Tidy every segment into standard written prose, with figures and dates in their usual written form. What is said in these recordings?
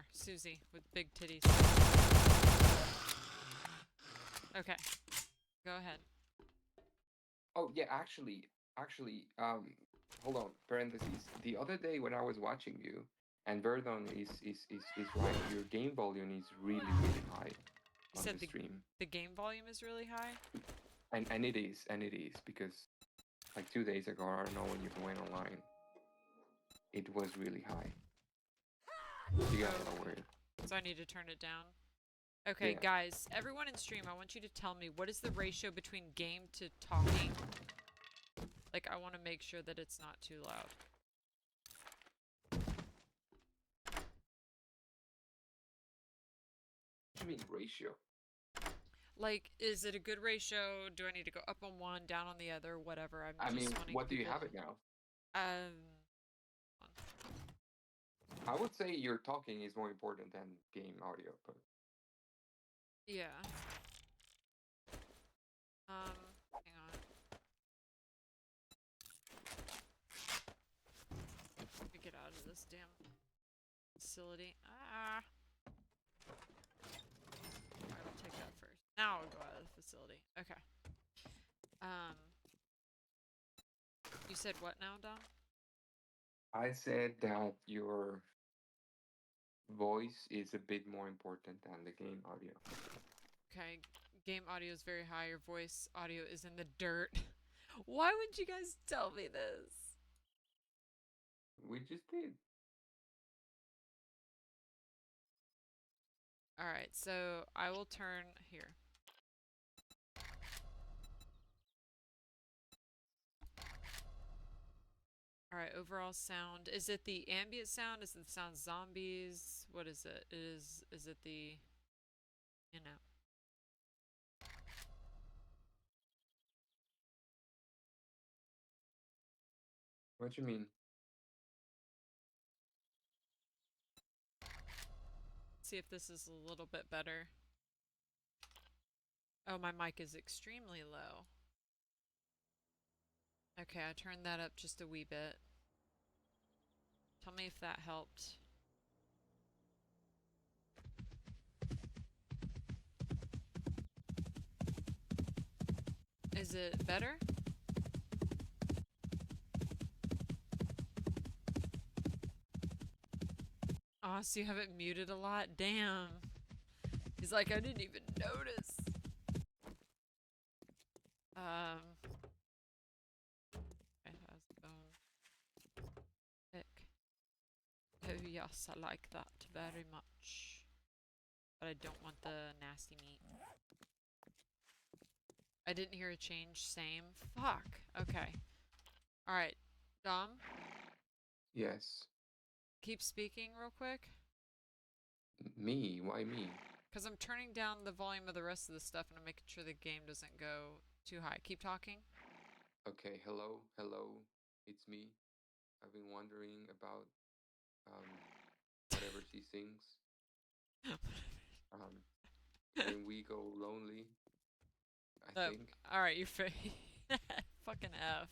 more. Susie with big titties. Okay, go ahead. Oh yeah, hold on. Parentheses. The other day when I was watching you, and Verdon is right. Your game volume is really high You on said the stream, the game volume is really high? and it is because like 2 days ago, I don't know when you went online, it was really high. You gotta Oh, lower it. so I need to turn it down. Okay, Yeah. guys, everyone in stream, I want you to tell me what is the ratio between game to talking? Like, I want to make sure that it's not too loud. What do you mean ratio? Like, is it a good ratio? Do I need to go up on one, down on the other, whatever? I'm I just mean, wanting what do you people have to... it now? Um, I would say your talking is more important than game audio, but yeah. Hang on. Let me get out of this damn facility. Ah. Alright, I'll take that first. Now I'll go out of the facility. Okay. Um, you said what now, Dom? I said that your voice is a bit more important than the game audio. Okay, game audio is very high. Your voice audio is in the dirt. Why would you guys tell me this? We just did. Alright, so I will turn here. Alright, overall sound. Is it the ambient sound? Is it the sound zombies? What is it? Is it the you know. What you mean? See if this is a little bit better. Oh, my mic is extremely low. Okay, I turned that up just a wee bit. Tell me if that helped. Is it better? Oh, so you have it muted a lot? Damn. He's like, I didn't even notice. Okay, how's it going? Pick. Oh yes, I like that very much. But I don't want the nasty meat. I didn't hear a change. Same. Fuck. Okay. Alright. Dom, Yes. keep speaking real quick. Me? Why me? Because I'm turning down the volume of the rest of the stuff and I'm making sure the game doesn't go too high. Keep talking. Okay, hello, it's me. I've been wondering about um, whatever she sings. Um, when we go lonely, I think. Alright, you're fucking F.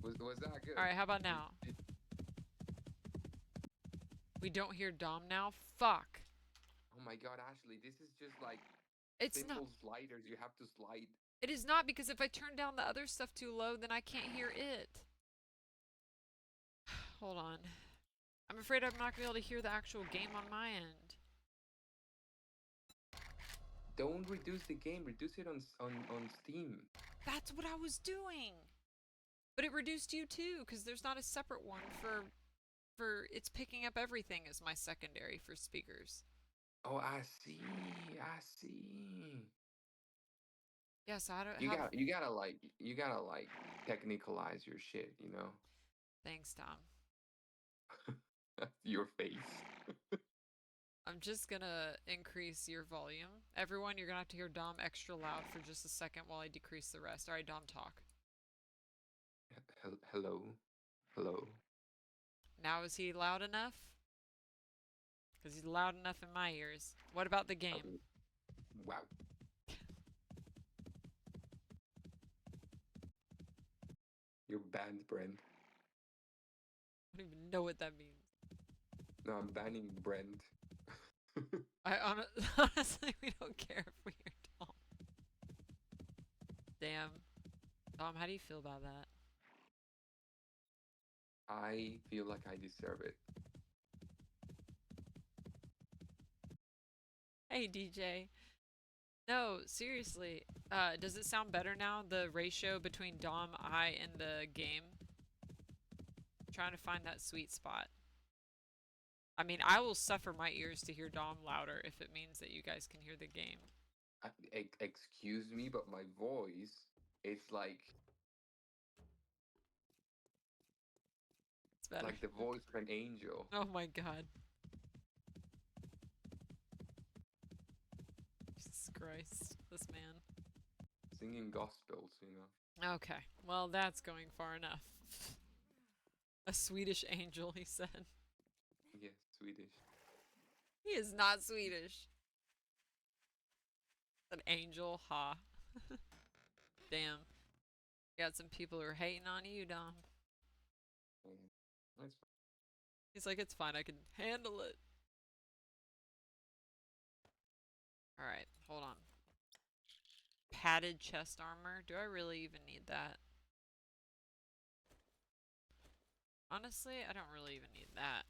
Was that good? Alright, how about now? We don't hear Dom now? Fuck. Oh my god, Ashley, this is just like It's not. simple sliders. You have to slide. It is not because if I turn down the other stuff too low, then I can't hear it. Hold on. I'm afraid I'm not going to be able to hear the actual game on my end. Don't reduce the game. Reduce it on Steam. That's what I was doing. But it reduced you too, because there's not a separate one for it's picking up everything as my secondary for speakers. Oh, I see. I see. Yes, I don't You have. got you gotta like technicalize your shit, you know? Thanks, Tom. Your face. I'm just gonna increase your volume. Everyone, you're gonna have to hear Dom extra loud for just a second while I decrease the rest. Alright, Dom, talk. Hello. Hello. Now is he loud enough? Because he's loud enough in my ears. What about the game? Wow. You're banned, Brent. I don't even know what that means. No, I'm banning Brent. Honestly, we don't care if we hear Dom. Damn. Dom, how do you feel about that? I feel like I deserve it. Hey, DJ. No, seriously. Does it sound better now? The ratio between Dom, I, and the game? Trying to find that sweet spot. I mean, I will suffer my ears to hear Dom louder if it means that you guys can hear the game. Excuse me, but my voice is like It's better. the voice of an angel Oh my god. Jesus Christ. This man. singing gospels, you know. Okay. Well, that's going far enough. A Swedish angel, he said. Yes, Swedish. He is not Swedish. An angel, ha. Damn. Got some people who are hating on you, Dom. Yeah, that's fine. He's like, it's fine, I can handle it. Alright, hold on. Padded chest armor? Do I really even need that? Honestly, I don't really even need that.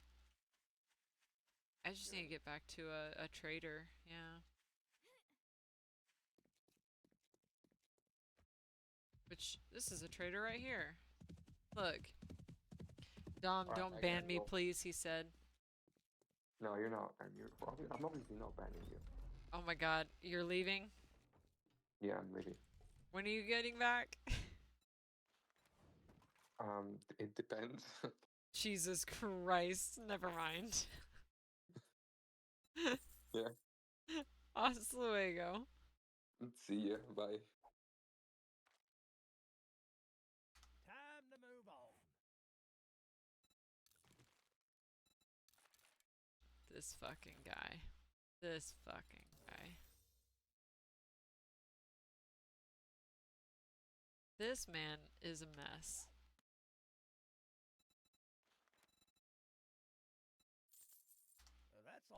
I just need to get back to a trader, yeah. Which, this is a trader right here. Look. Dom, Alright, don't I ban gotta me, go. please, he said. No, you're not. I'm obviously not banning you. Oh my god, you're leaving? Yeah, I'm leaving. When are you getting back? It depends. Jesus Christ, never mind. Yeah. Hasta luego. See ya. Bye. Time to move on. This fucking guy. This fucking guy. This man is a mess.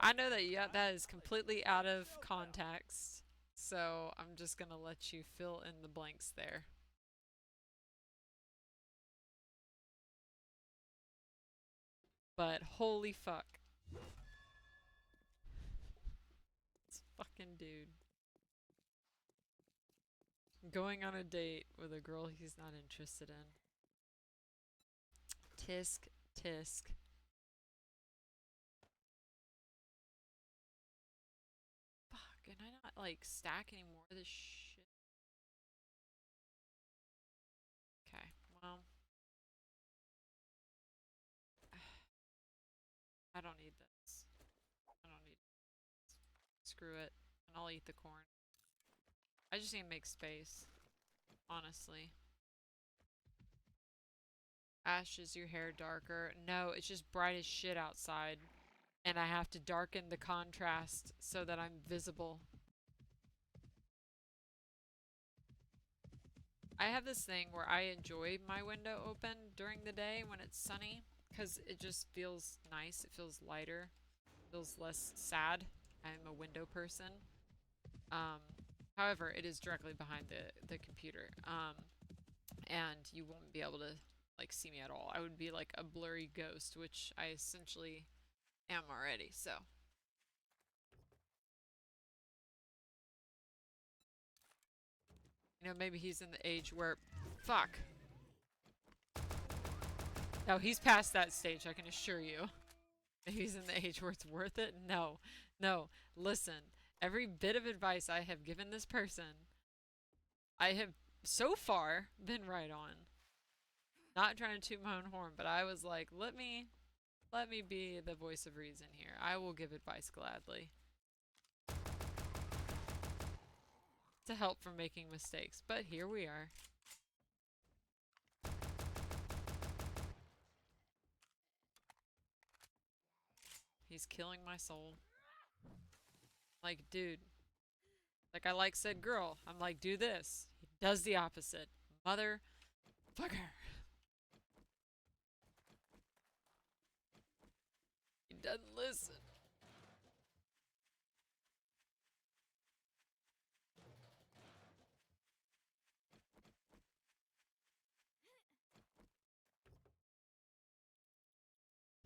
I know that that is completely out of context, so I'm just gonna let you fill in the blanks there. But holy fuck. This fucking dude. Going on a date with a girl he's not interested in. Tisk, tisk. Fuck, can I not, like, stack any more of this shit? Okay, well. I don't need this. I don't need this. Screw it. And I'll eat the corn. I just need to make space. Honestly. Ash, is your hair darker? No, it's just bright as shit outside. And I have to darken the contrast so that I'm visible. I have this thing where I enjoy my window open during the day when it's sunny. Because it just feels nice. It feels lighter. Feels less sad. I'm a window person. However, it is directly behind the computer. And you won't be able to, like, see me at all. I would be like a blurry ghost, which I essentially am already, so. You know, maybe he's in the age where, fuck. No, he's past that stage, I can assure you. Maybe he's in the age where it's worth it? No. No. Listen, every bit of advice I have given this person, I have so far been right on. Not trying to toot my own horn, but I was like, let me be the voice of reason here. I will give advice gladly. To help from making mistakes, but here we are. He's killing my soul. Like, dude. Like, I like said girl. I'm like, do this. He does the opposite. Motherfucker. doesn't listen.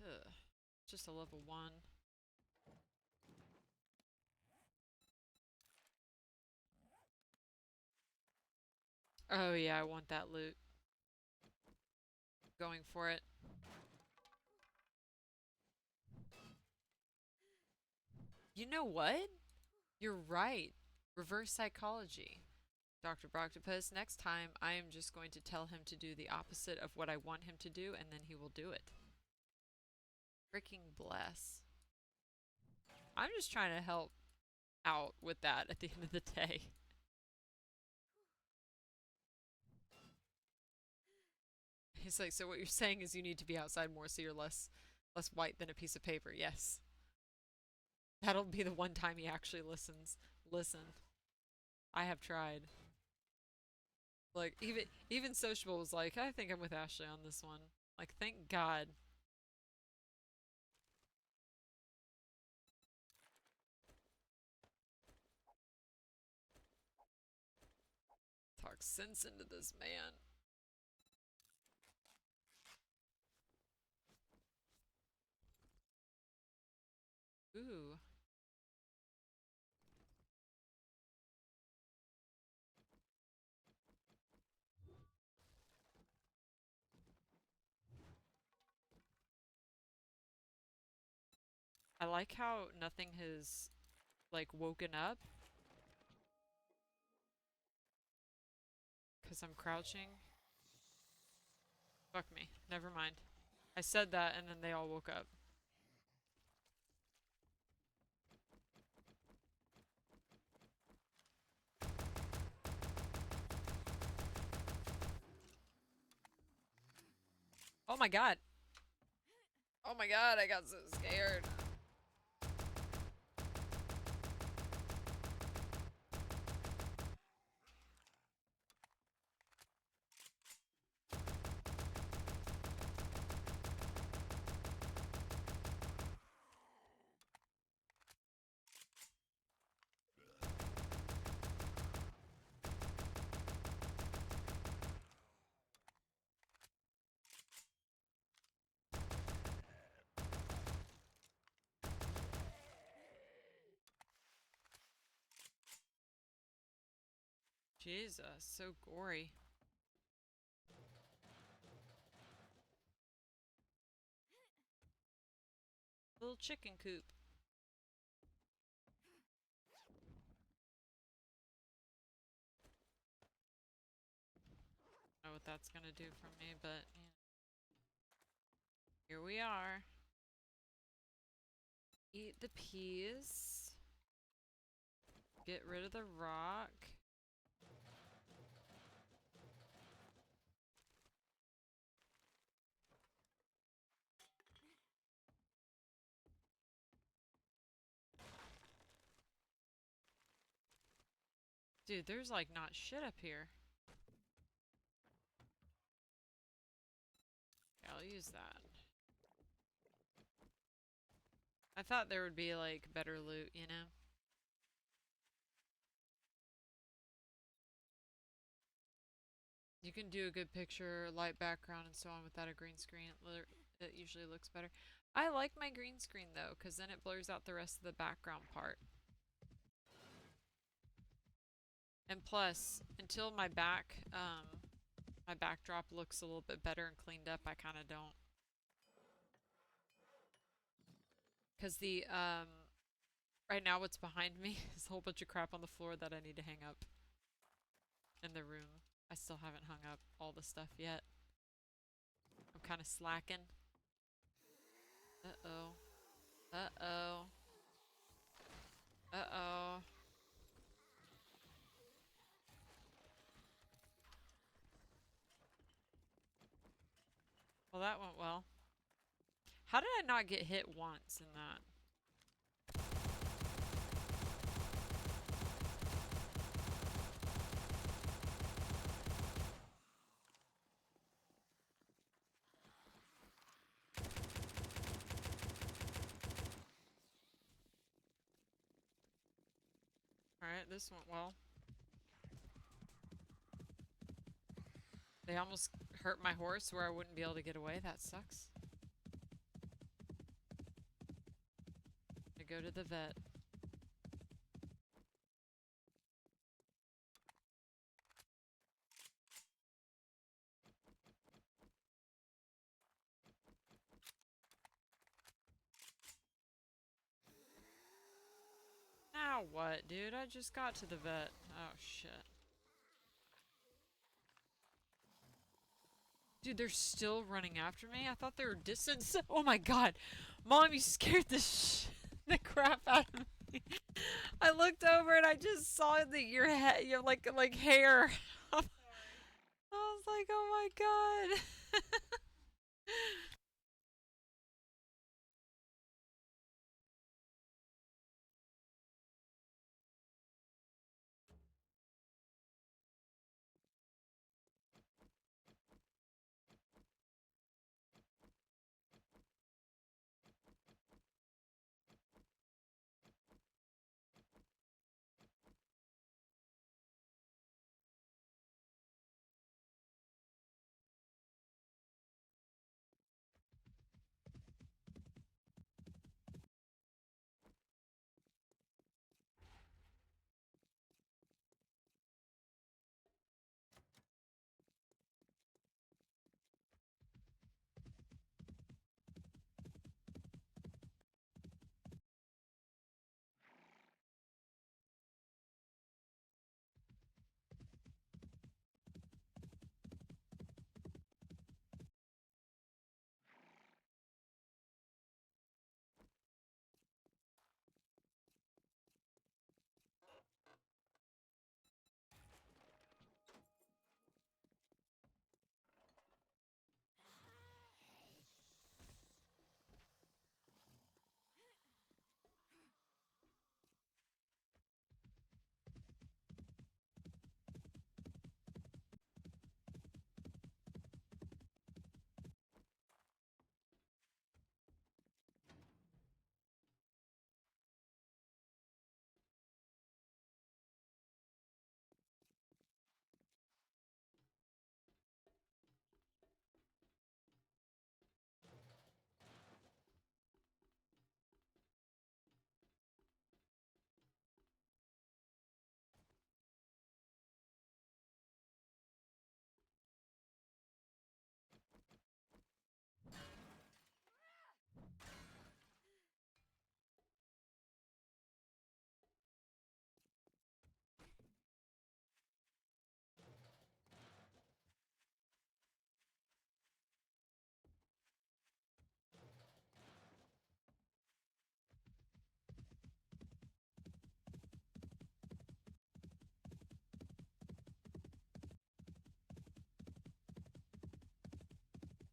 Ugh. Just a level 1. Oh yeah, I want that loot. Going for it. You know what? You're right. Reverse psychology. Dr. Broctopus, next time I am just going to tell him to do the opposite of what I want him to do, and then he will do it. Freaking bless. I'm just trying to help out with that at the end of the day. He's like, so what you're saying is you need to be outside more so you're less white than a piece of paper. Yes. That'll be the one time he actually listens. Listen. I have tried. Like, even Sociable was like, I think I'm with Ashley on this one. Like, thank God. Talk sense into this man. Ooh. I like how nothing has, like, woken up. Because I'm crouching. Fuck me. Never mind. I said that and then they all woke up. Oh my god. Oh my god, I got so scared. Jesus, so gory. Little chicken coop. I don't know what that's gonna do for me, but you know. Here we are. Eat the peas. Get rid of the rock. Dude, there's like not shit up here. Yeah, I'll use that. I thought there would be like better loot, you know? You can do a good picture, light background, and so on without a green screen. It usually looks better. I like my green screen though, because then it blurs out the rest of the background part. And plus, until my backdrop looks a little bit better and cleaned up, I kind of don't. Because right now what's behind me is a whole bunch of crap on the floor that I need to hang up in the room. I still haven't hung up all the stuff yet. I'm kind of slacking. Uh-oh. Uh-oh. Uh-oh. Well, that went well. How did I not get hit once in that? Alright, this went well. They almost hurt my horse where I wouldn't be able to get away. That sucks. I go to the vet. Now what, dude? I just got to the vet. Oh, shit. Dude, they're still running after me? I thought they were distant. Oh my god. Mom, you scared the crap out of me. I looked over and I just saw that your head, your like hair. I was like, oh my god.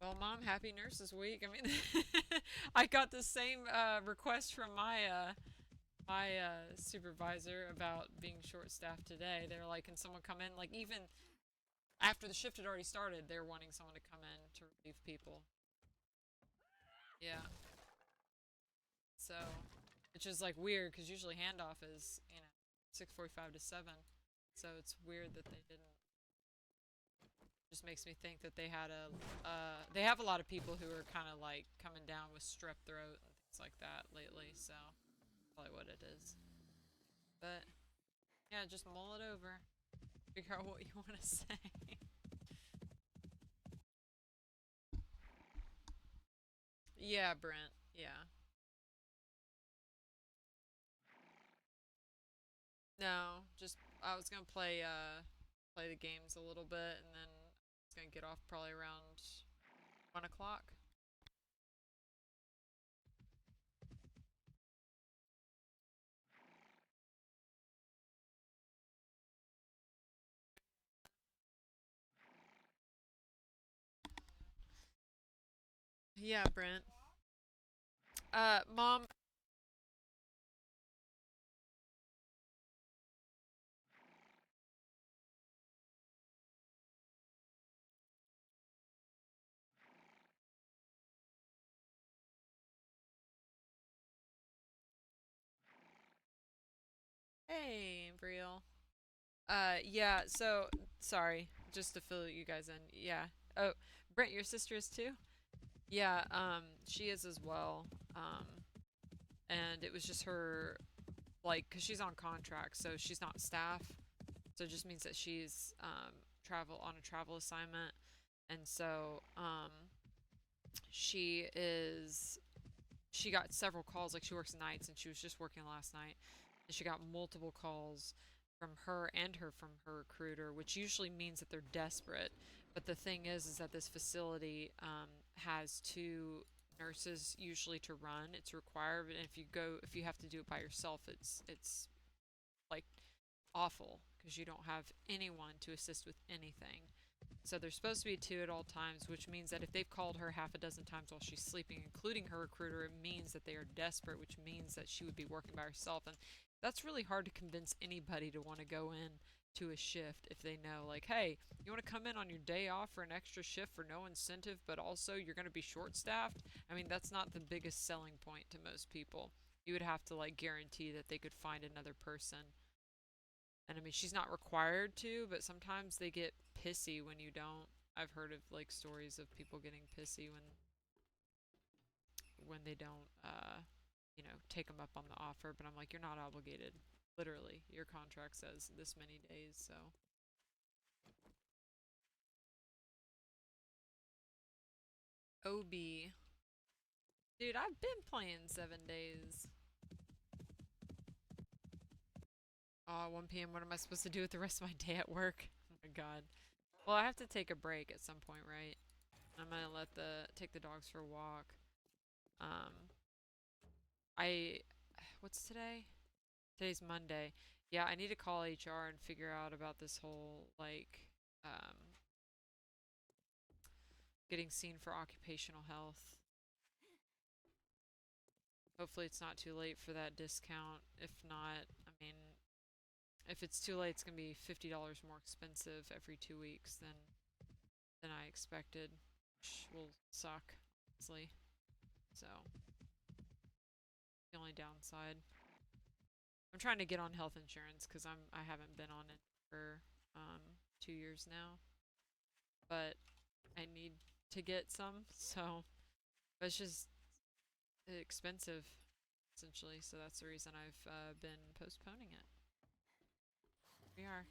Well, Mom, happy Nurses Week. I mean, I got the same request from my supervisor about being short-staffed today. They're like, can someone come in? Like, even after the shift had already started, they're wanting someone to come in to relieve people. Yeah. So, which is like weird because usually handoff is, 6:45 to 7. So it's weird that they didn't. Just makes me think that they had they have a lot of people who are kind of like coming down with strep throat and things like that lately, so probably what it is. But yeah, just mull it over. Figure out what you want to say. Yeah, Brent. Yeah. No, just I was gonna play the games a little bit and then I was gonna get off probably around 1 o'clock. Yeah, Brent. Mom. Hey, Gabriel. Yeah, so, sorry, just to fill you guys in. Yeah. Oh, Brent, your sister is too? Yeah, she is as well. And it was just her, like, because she's on contract, so she's not staff. So it just means that she's, on a travel assignment. And so, she is, she got several calls, like, she works nights, and she was just working last night. And she got multiple calls from her and from her recruiter, which usually means that they're desperate. But the thing is that this facility has two nurses usually to run. It's required, and if you have to do it by yourself, it's like awful because you don't have anyone to assist with anything. So there's supposed to be two at all times, which means that if they've called her half a dozen times while she's sleeping, including her recruiter, it means that they are desperate, which means that she would be working by herself. And that's really hard to convince anybody to want to go in to a shift if they know, like, hey, you want to come in on your day off for an extra shift for no incentive, but also you're going to be short-staffed? I mean, that's not the biggest selling point to most people. You would have to, like, guarantee that they could find another person. And I mean, she's not required to, but sometimes they get pissy when you don't. I've heard of like stories of people getting pissy when they don't, take them up on the offer. But I'm like, you're not obligated. Literally, your contract says this many days, so. OB. Dude, I've been playing 7 days. 1 p.m. What am I supposed to do with the rest of my day at work? Oh my god. Well, I have to take a break at some point, right? I'm gonna take the dogs for a walk. What's today? Today's Monday. Yeah, I need to call HR and figure out about this whole, like, getting seen for occupational health. Hopefully it's not too late for that discount. If not, I mean, if it's too late, it's gonna be $50 more expensive every 2 weeks than I expected, which will suck, honestly. So, the only downside. I'm trying to get on health insurance because I haven't been on it for 2 years now, but I need to get some. So, but it's just expensive, essentially. So that's the reason I've been postponing it. We are.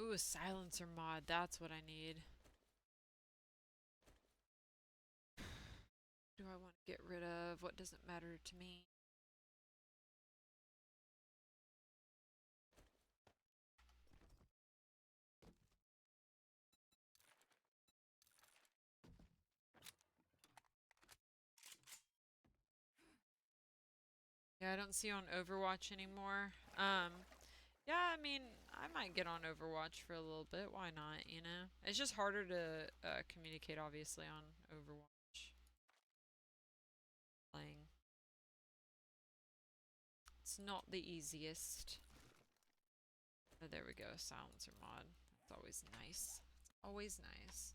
Ooh, a silencer mod. That's what I need. What do I want to get rid of? What doesn't matter to me? Yeah, I don't see you on Overwatch anymore. Yeah, I mean, I might get on Overwatch for a little bit. Why not, you know? It's just harder to communicate, obviously, on Overwatch. Playing. It's not the easiest. Oh, there we go, silencer mod. That's always nice. It's always nice.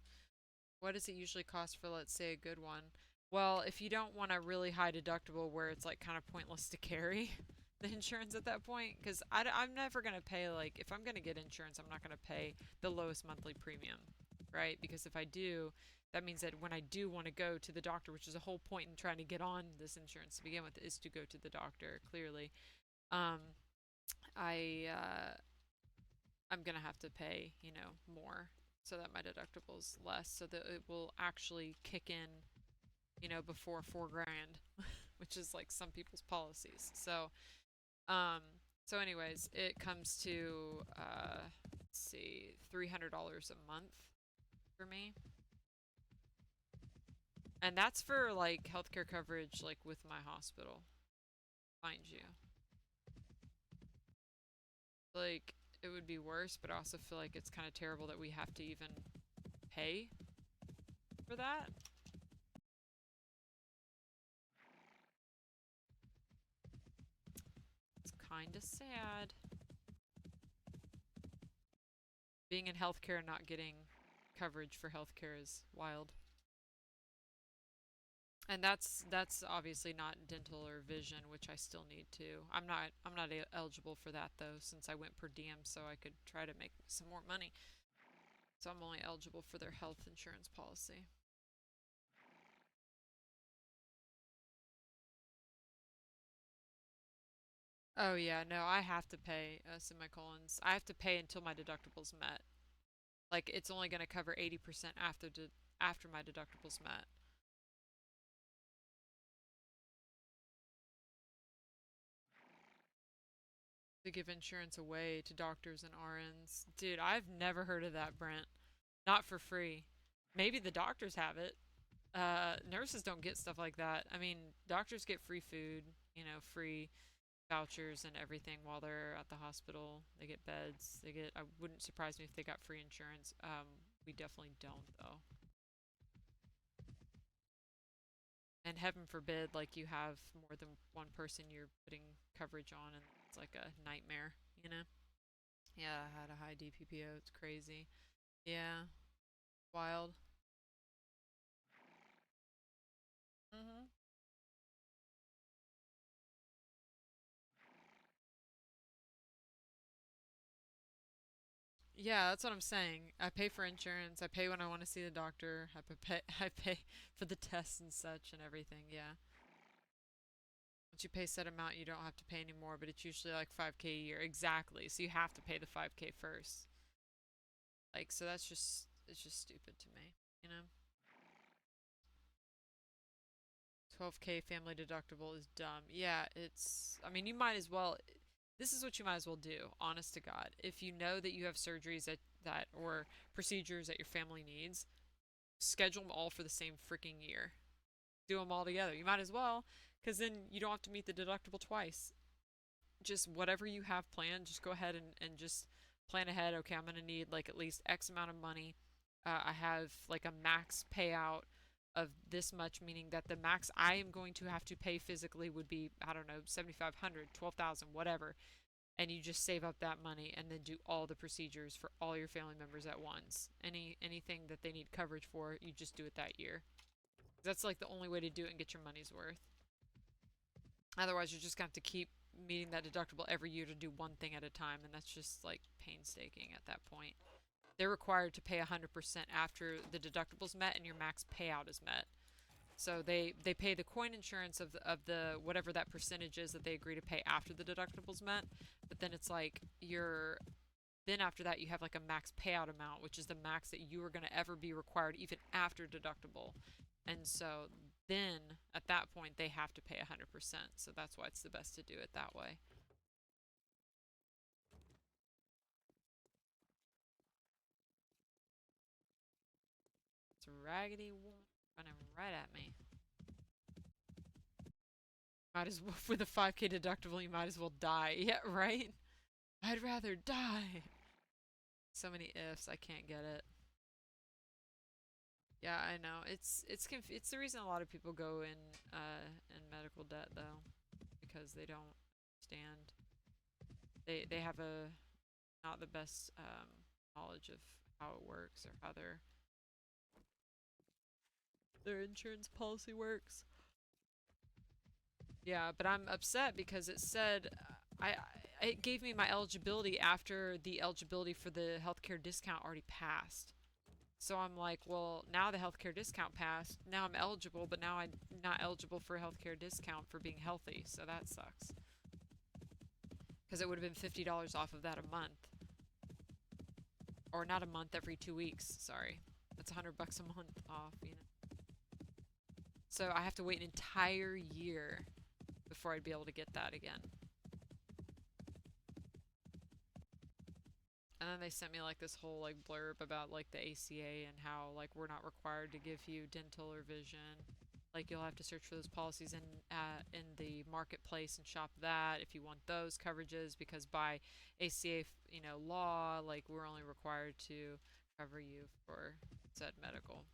What does it usually cost for, let's say, a good one? Well, if you don't want a really high deductible where it's like kind of pointless to carry the insurance at that point, because I'm never going to pay, like, if I'm going to get insurance, I'm not going to pay the lowest monthly premium, right? Because if I do, that means that when I do want to go to the doctor, which is a whole point in trying to get on this insurance to begin with, is to go to the doctor, clearly. I'm going to have to pay, more so that my deductible's less, so that it will actually kick in, before $4 grand, which is like some people's policies. So, anyways, it comes to, let's see, $300 a month for me. And that's for, like, healthcare coverage, like, with my hospital, mind you. Like, it would be worse, but I also feel like it's kind of terrible that we have to even pay for for that. It's kinda sad. Being in healthcare and not getting coverage for healthcare is wild. And that's obviously not dental or vision, which I still need to. I'm not eligible for that though, since I went per diem, so I could try to make some more money. So I'm only eligible for their health insurance policy. Oh yeah, no, I have to pay semicolons. I have to pay until my deductible's met. Like it's only going to cover 80% after my deductible's met. To give insurance away to doctors and RNs. Dude, I've never heard of that, Brent. Not for free. Maybe the doctors have it. Nurses don't get stuff like that. I mean, doctors get free food, free vouchers and everything while they're at the hospital. They get beds. I wouldn't surprise me if they got free insurance. We definitely don't though. And heaven forbid, like you have more than one person you're putting coverage on and it's like a nightmare, you know? Yeah, I had a high DPPO. It's crazy. Yeah. Wild. Mhm. Yeah, that's what I'm saying. I pay for insurance. I pay when I want to see the doctor. I pay for the tests and such and everything. Yeah. Once you pay set amount, you don't have to pay anymore, but it's usually like 5K a year. Exactly. So you have to pay the 5K first. Like, so it's just stupid to me, you know? 12K family deductible is dumb. Yeah, I mean, you might as well, this is what you might as well do, honest to God. If you know that you have surgeries or procedures that your family needs, schedule them all for the same freaking year. Do them all together. You might as well, because then you don't have to meet the deductible twice. Just whatever you have planned, just go ahead and just plan ahead. Okay, I'm going to need like at least X amount of money. I have like a max payout of this much, meaning that the max I am going to have to pay physically would be, I don't know, 7,500, 12,000, whatever. And you just save up that money and then do all the procedures for all your family members at once. Anything that they need coverage for, you just do it that year. That's like the only way to do it and get your money's worth. Otherwise, you're just going to have to keep meeting that deductible every year to do one thing at a time, and that's just like painstaking at that point. They're required to pay 100% after the deductible's met and your max payout is met. So they pay the coin insurance of the whatever that percentage is that they agree to pay after the deductible's met, but then it's like then after that you have like a max payout amount, which is the max that you are going to ever be required even after deductible. And so then at that point they have to pay 100%. So that's why it's the best to do it that way. It's a raggedy woman running right at me. Might as well, with a 5K deductible, you might as well die. Yeah, right? I'd rather die. So many ifs, I can't get it. Yeah, I know. It's the reason a lot of people go in medical debt though, because they don't understand. They have not the best knowledge of how it works or how their insurance policy works. Yeah, but I'm upset because it said it gave me my eligibility after the eligibility for the healthcare discount already passed. So I'm like, well, now the healthcare discount passed. Now I'm eligible, but now I'm not eligible for a healthcare discount for being healthy. So that sucks. Because it would have been $50 off of that a month. Or not a month, every 2 weeks. Sorry. That's $100 a month off, you know. So I have to wait an entire year before I'd be able to get that again. And then they sent me like this whole like blurb about like the ACA and how like we're not required to give you dental or vision. Like you'll have to search for those policies in the marketplace and shop that if you want those coverages, because by ACA, law, like we're only required to cover you for said medical.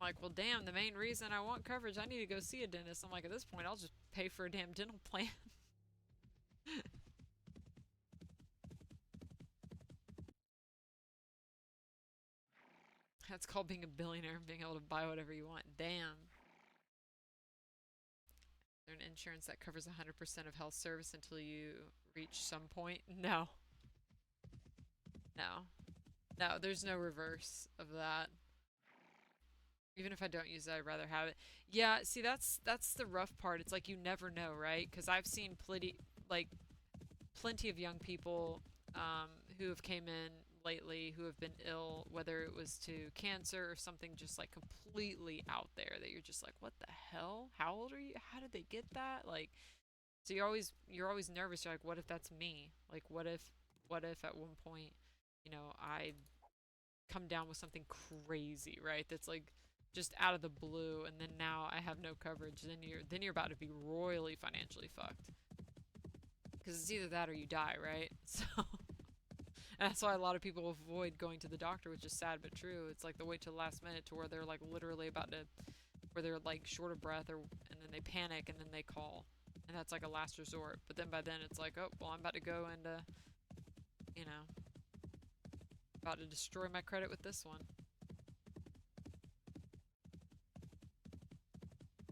Like, well, damn, the main reason I want coverage, I need to go see a dentist. I'm like, at this point, I'll just pay for a damn dental plan. That's called being a billionaire and being able to buy whatever you want. Damn. Is there an insurance that covers 100% of health service until you reach some point? No. No. No, there's no reverse of that. Even if I don't use it, I'd rather have it. Yeah, see, that's the rough part. It's like you never know, right? Because I've seen plenty of young people who have came in lately who have been ill, whether it was to cancer or something just like completely out there that you're just like, what the hell? How old are you? How did they get that? Like, so you're always nervous. You're like, what if that's me? Like, what if at one point, I come down with something crazy, right? That's like just out of the blue, and then now I have no coverage. Then you're about to be royally financially fucked. Because it's either that or you die, right? So that's why a lot of people avoid going to the doctor, which is sad but true. It's like they wait till the last minute to where they're like literally about to, where they're like short of breath, and then they panic and then they call, and that's like a last resort. But then by then it's like, oh well, I'm about to go into, about to destroy my credit with this one.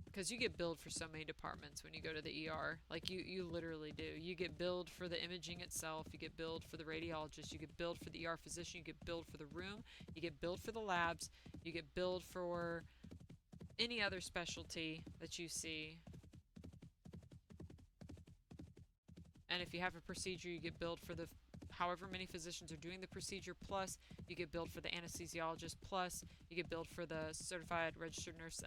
Because you get billed for so many departments when you go to the ER. Like, you literally do. You get billed for the imaging itself. You get billed for the radiologist. You get billed for the ER physician. You get billed for the room. You get billed for the labs. You get billed for any other specialty that you see. And if you have a procedure, you get billed for the however many physicians are doing the procedure, plus you get billed for the anesthesiologist, plus you get billed for the certified registered nurse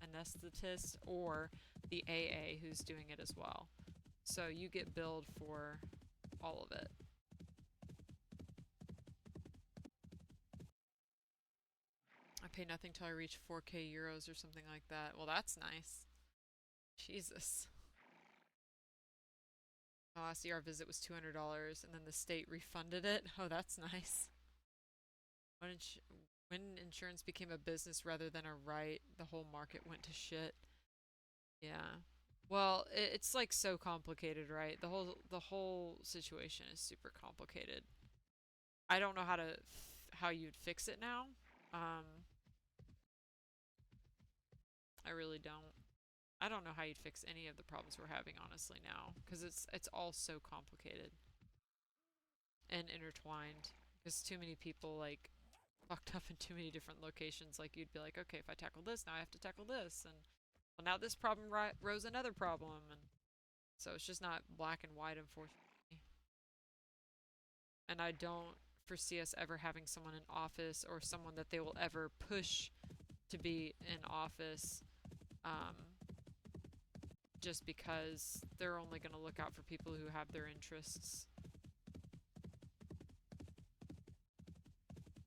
anesthetist or the AA who's doing it as well. So you get billed for all of it. I pay nothing till I reach 4K euros or something like that. Well, that's nice. Jesus. My last ER visit was $200, and then the state refunded it. Oh, that's nice. When insurance became a business rather than a right, the whole market went to shit. Yeah. Well, it's like so complicated, right? The whole situation is super complicated. I don't know how you'd fix it now. I really don't. I don't know how you'd fix any of the problems we're having, honestly, now. Because it's all so complicated. And intertwined. Because too many people, like, fucked up in too many different locations. Like, you'd be like, okay, if I tackle this, now I have to tackle this. And, well, now this problem rose another problem. And so it's just not black and white, unfortunately. And I don't foresee us ever having someone in office or someone that they will ever push to be in office. Just because they're only going to look out for people who have their interests.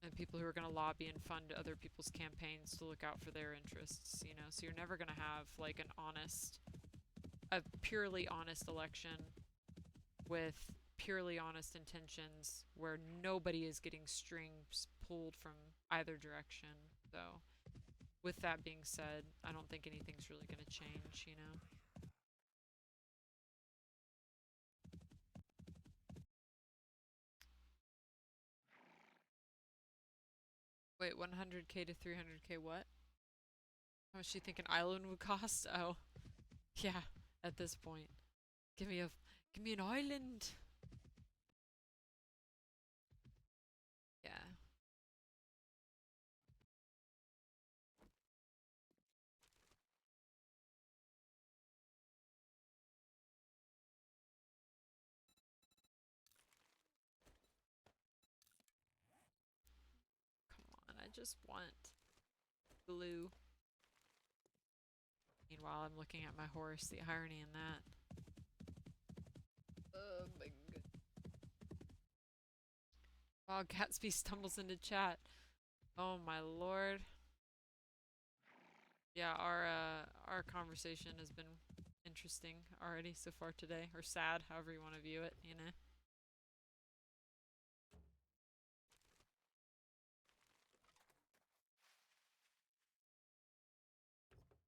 And people who are going to lobby and fund other people's campaigns to look out for their interests, So you're never going to have, like, a purely honest election with purely honest intentions where nobody is getting strings pulled from either direction. So, with that being said, I don't think anything's really going to change, Wait, 100K to 300K what? How much do you think an island would cost? Oh, yeah, at this point. Give me an island! Yeah. I just want glue. Meanwhile, I'm looking at my horse. The irony in that. Oh my god. Wow, Gatsby stumbles into chat. Oh my lord. Yeah, our conversation has been interesting already so far today, or sad, however you want to view it.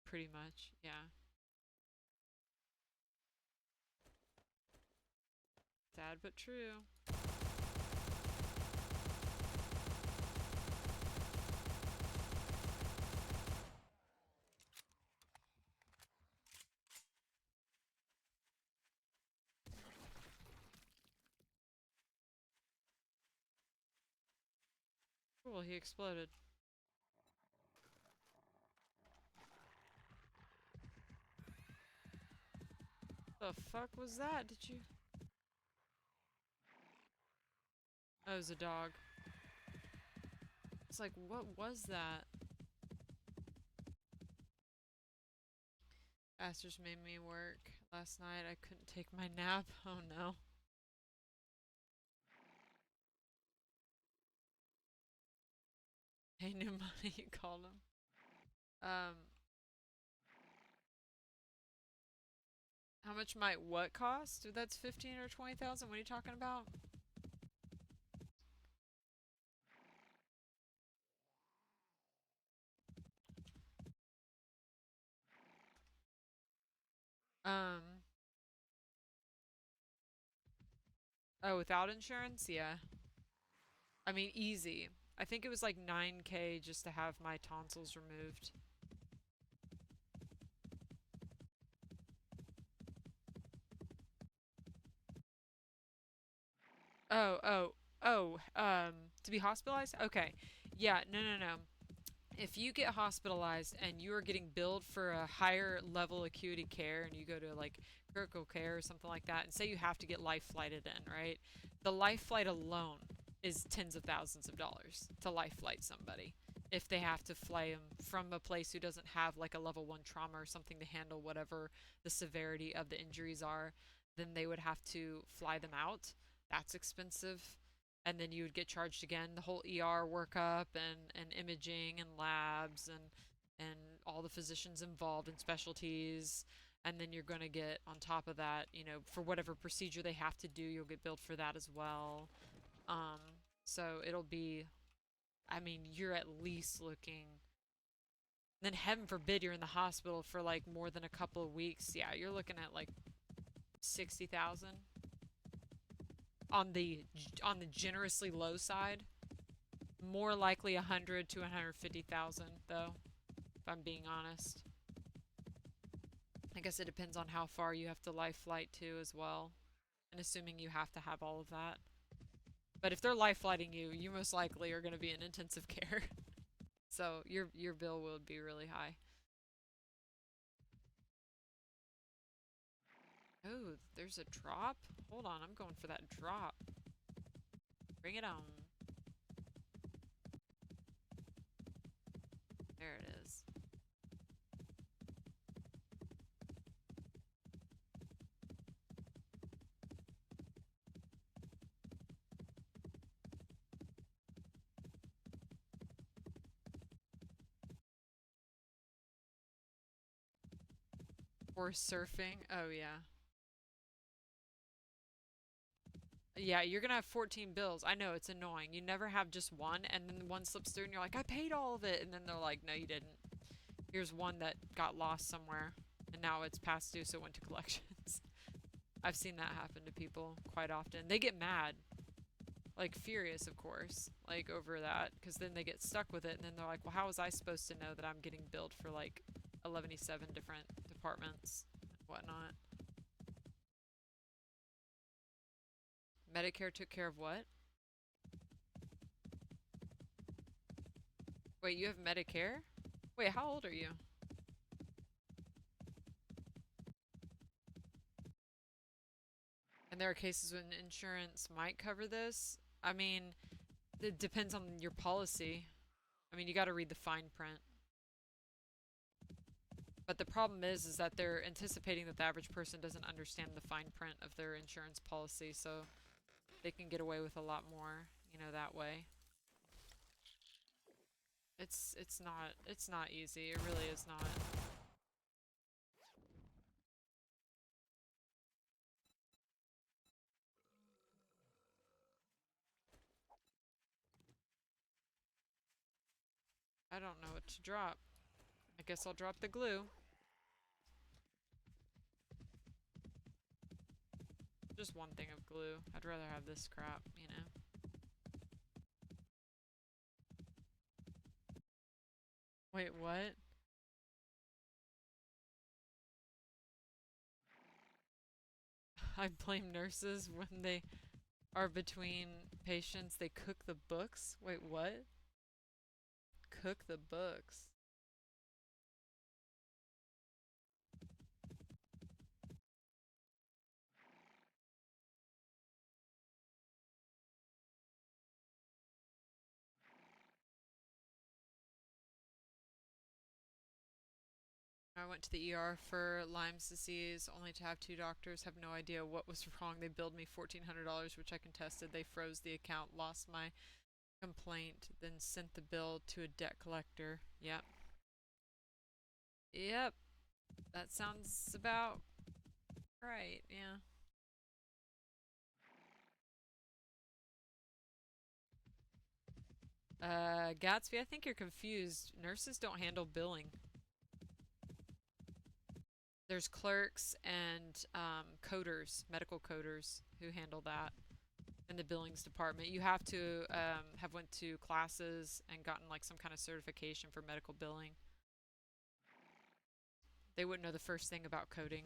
pretty much, yeah. Sad but true. Cool, he exploded. The fuck was that? Did you? Oh, it was a dog. It's like, what was that? Bastards made me work last night. I couldn't take my nap. Oh no. Hey, new money, you called him. How much might what cost? That's 15 or 20,000. What are you talking about? Um. Oh, without insurance? Yeah. I mean, easy. I think it was like 9K just to have my tonsils removed. To be hospitalized? Okay. Yeah, no. If you get hospitalized and you are getting billed for a higher level acuity care and you go to like critical care or something like that, and say you have to get life flighted in, right? The life flight alone is tens of thousands of dollars to life flight somebody. If they have to fly them from a place who doesn't have like a level 1 trauma or something to handle whatever the severity of the injuries are, then they would have to fly them out. That's expensive. And then you would get charged again the whole ER workup and imaging and labs and all the physicians involved in specialties. And then you're going to get on top of that, you know, for whatever procedure they have to do, you'll get billed for that as well. um so it'll be, I mean, you're at least looking, then heaven forbid you're in the hospital for like more than a couple of weeks, yeah, you're looking at like 60,000 on the generously low side. More likely 100 to 150,000 though, if I'm being honest. I guess it depends on how far you have to life flight to as well, and assuming you have to have all of that. But if they're life flighting you, you most likely are going to be in intensive care. So your bill will be really high. Oh, there's a drop? Hold on, I'm going for that drop. Bring it on. There it is. Or surfing. Oh, yeah. Yeah, you're gonna have 14 bills. I know, it's annoying. You never have just one, and then one slips through and you're like, I paid all of it. And then they're like, no, you didn't. Here's one that got lost somewhere, and now it's past due, so it went to collections. I've seen that happen to people quite often. They get mad. Like, furious, of course. Like, over that. Because then they get stuck with it, and then they're like, well, how was I supposed to know that I'm getting billed for, like, 11 different departments and whatnot? Medicare took care of what? Wait, you have Medicare? Wait, how old are you? And there are cases when insurance might cover this. I mean, it depends on your policy. I mean, you gotta read the fine print. But the problem is that they're anticipating that the average person doesn't understand the fine print of their insurance policy, so they can get away with a lot more, you know, that way. It's not easy. It really is not. I don't know what to drop. I guess I'll drop the glue. Just one thing of glue. I'd rather have this crap, you know. Wait, what? I blame nurses when they are between patients. They cook the books. Wait, what? Cook the books. I went to the ER for Lyme's disease, only to have 2 doctors have no idea what was wrong. They billed me $1,400, which I contested. They froze the account, lost my complaint, then sent the bill to a debt collector. Yep. Yep. That sounds about right, yeah. Gatsby, I think you're confused. Nurses don't handle billing. There's clerks and coders, medical coders, who handle that in the billings department. You have to have went to classes and gotten like some kind of certification for medical billing. They wouldn't know the first thing about coding.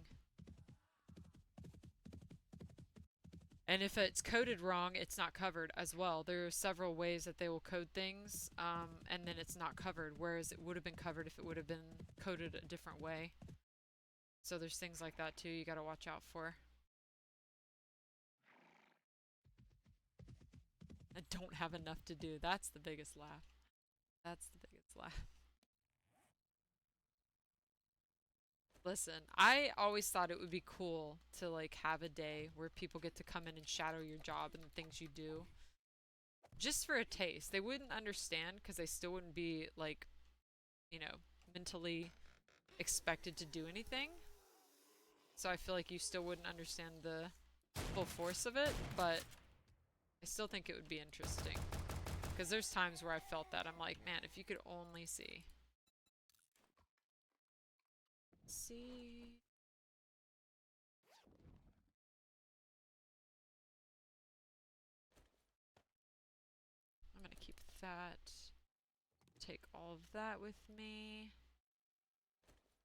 And if it's coded wrong, it's not covered as well. There are several ways that they will code things, and then it's not covered, whereas it would have been covered if it would have been coded a different way. So there's things like that too you gotta watch out for. I don't have enough to do. That's the biggest laugh. That's the biggest laugh. Listen, I always thought it would be cool to like have a day where people get to come in and shadow your job and the things you do. Just for a taste. They wouldn't understand because they still wouldn't be like, you know, mentally expected to do anything. So I feel like you still wouldn't understand the full force of it, but I still think it would be interesting. Because there's times where I felt that. I'm like, man, if you could only see. See. I'm gonna keep that. Take all of that with me.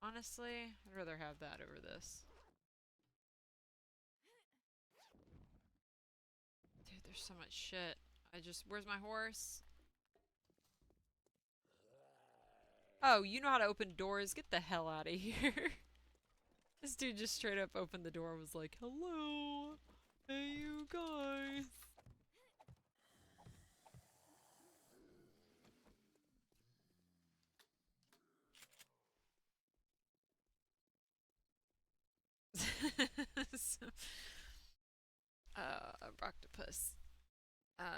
Honestly, I'd rather have that over this. Dude, there's so much shit. Where's my horse? Oh, you know how to open doors? Get the hell out of here. This dude just straight up opened the door and was like, hello, hey you guys. So, Octopus.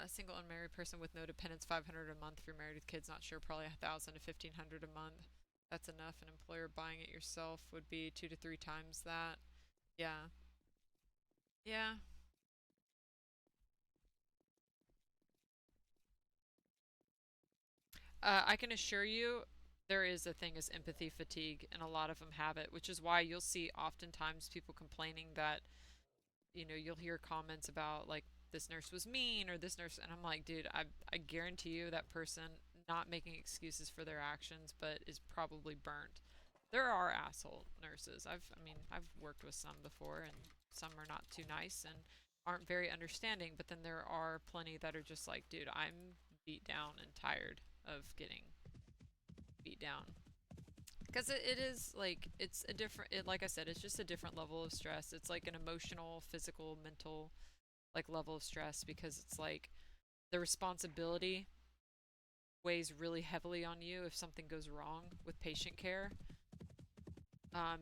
Single unmarried person with no dependents, 500 a month. If you're married with kids, not sure, probably 1,000 to 1,500 a month. That's enough. An employer buying it yourself would be 2 to 3 times that. Yeah. Yeah. I can assure you there is a thing as empathy fatigue, and a lot of them have it, which is why you'll see oftentimes people complaining that, you know, you'll hear comments about like this nurse was mean or this nurse, and I'm like, dude, I guarantee you that person, not making excuses for their actions, but is probably burnt. There are asshole nurses. I mean, I've worked with some before, and some are not too nice and aren't very understanding, but then there are plenty that are just like, dude, I'm beat down and tired of getting beat down. Because it is like, it's a different, like I said, it's just a different level of stress. It's like an emotional, physical, mental, like level of stress, because it's like the responsibility weighs really heavily on you if something goes wrong with patient care.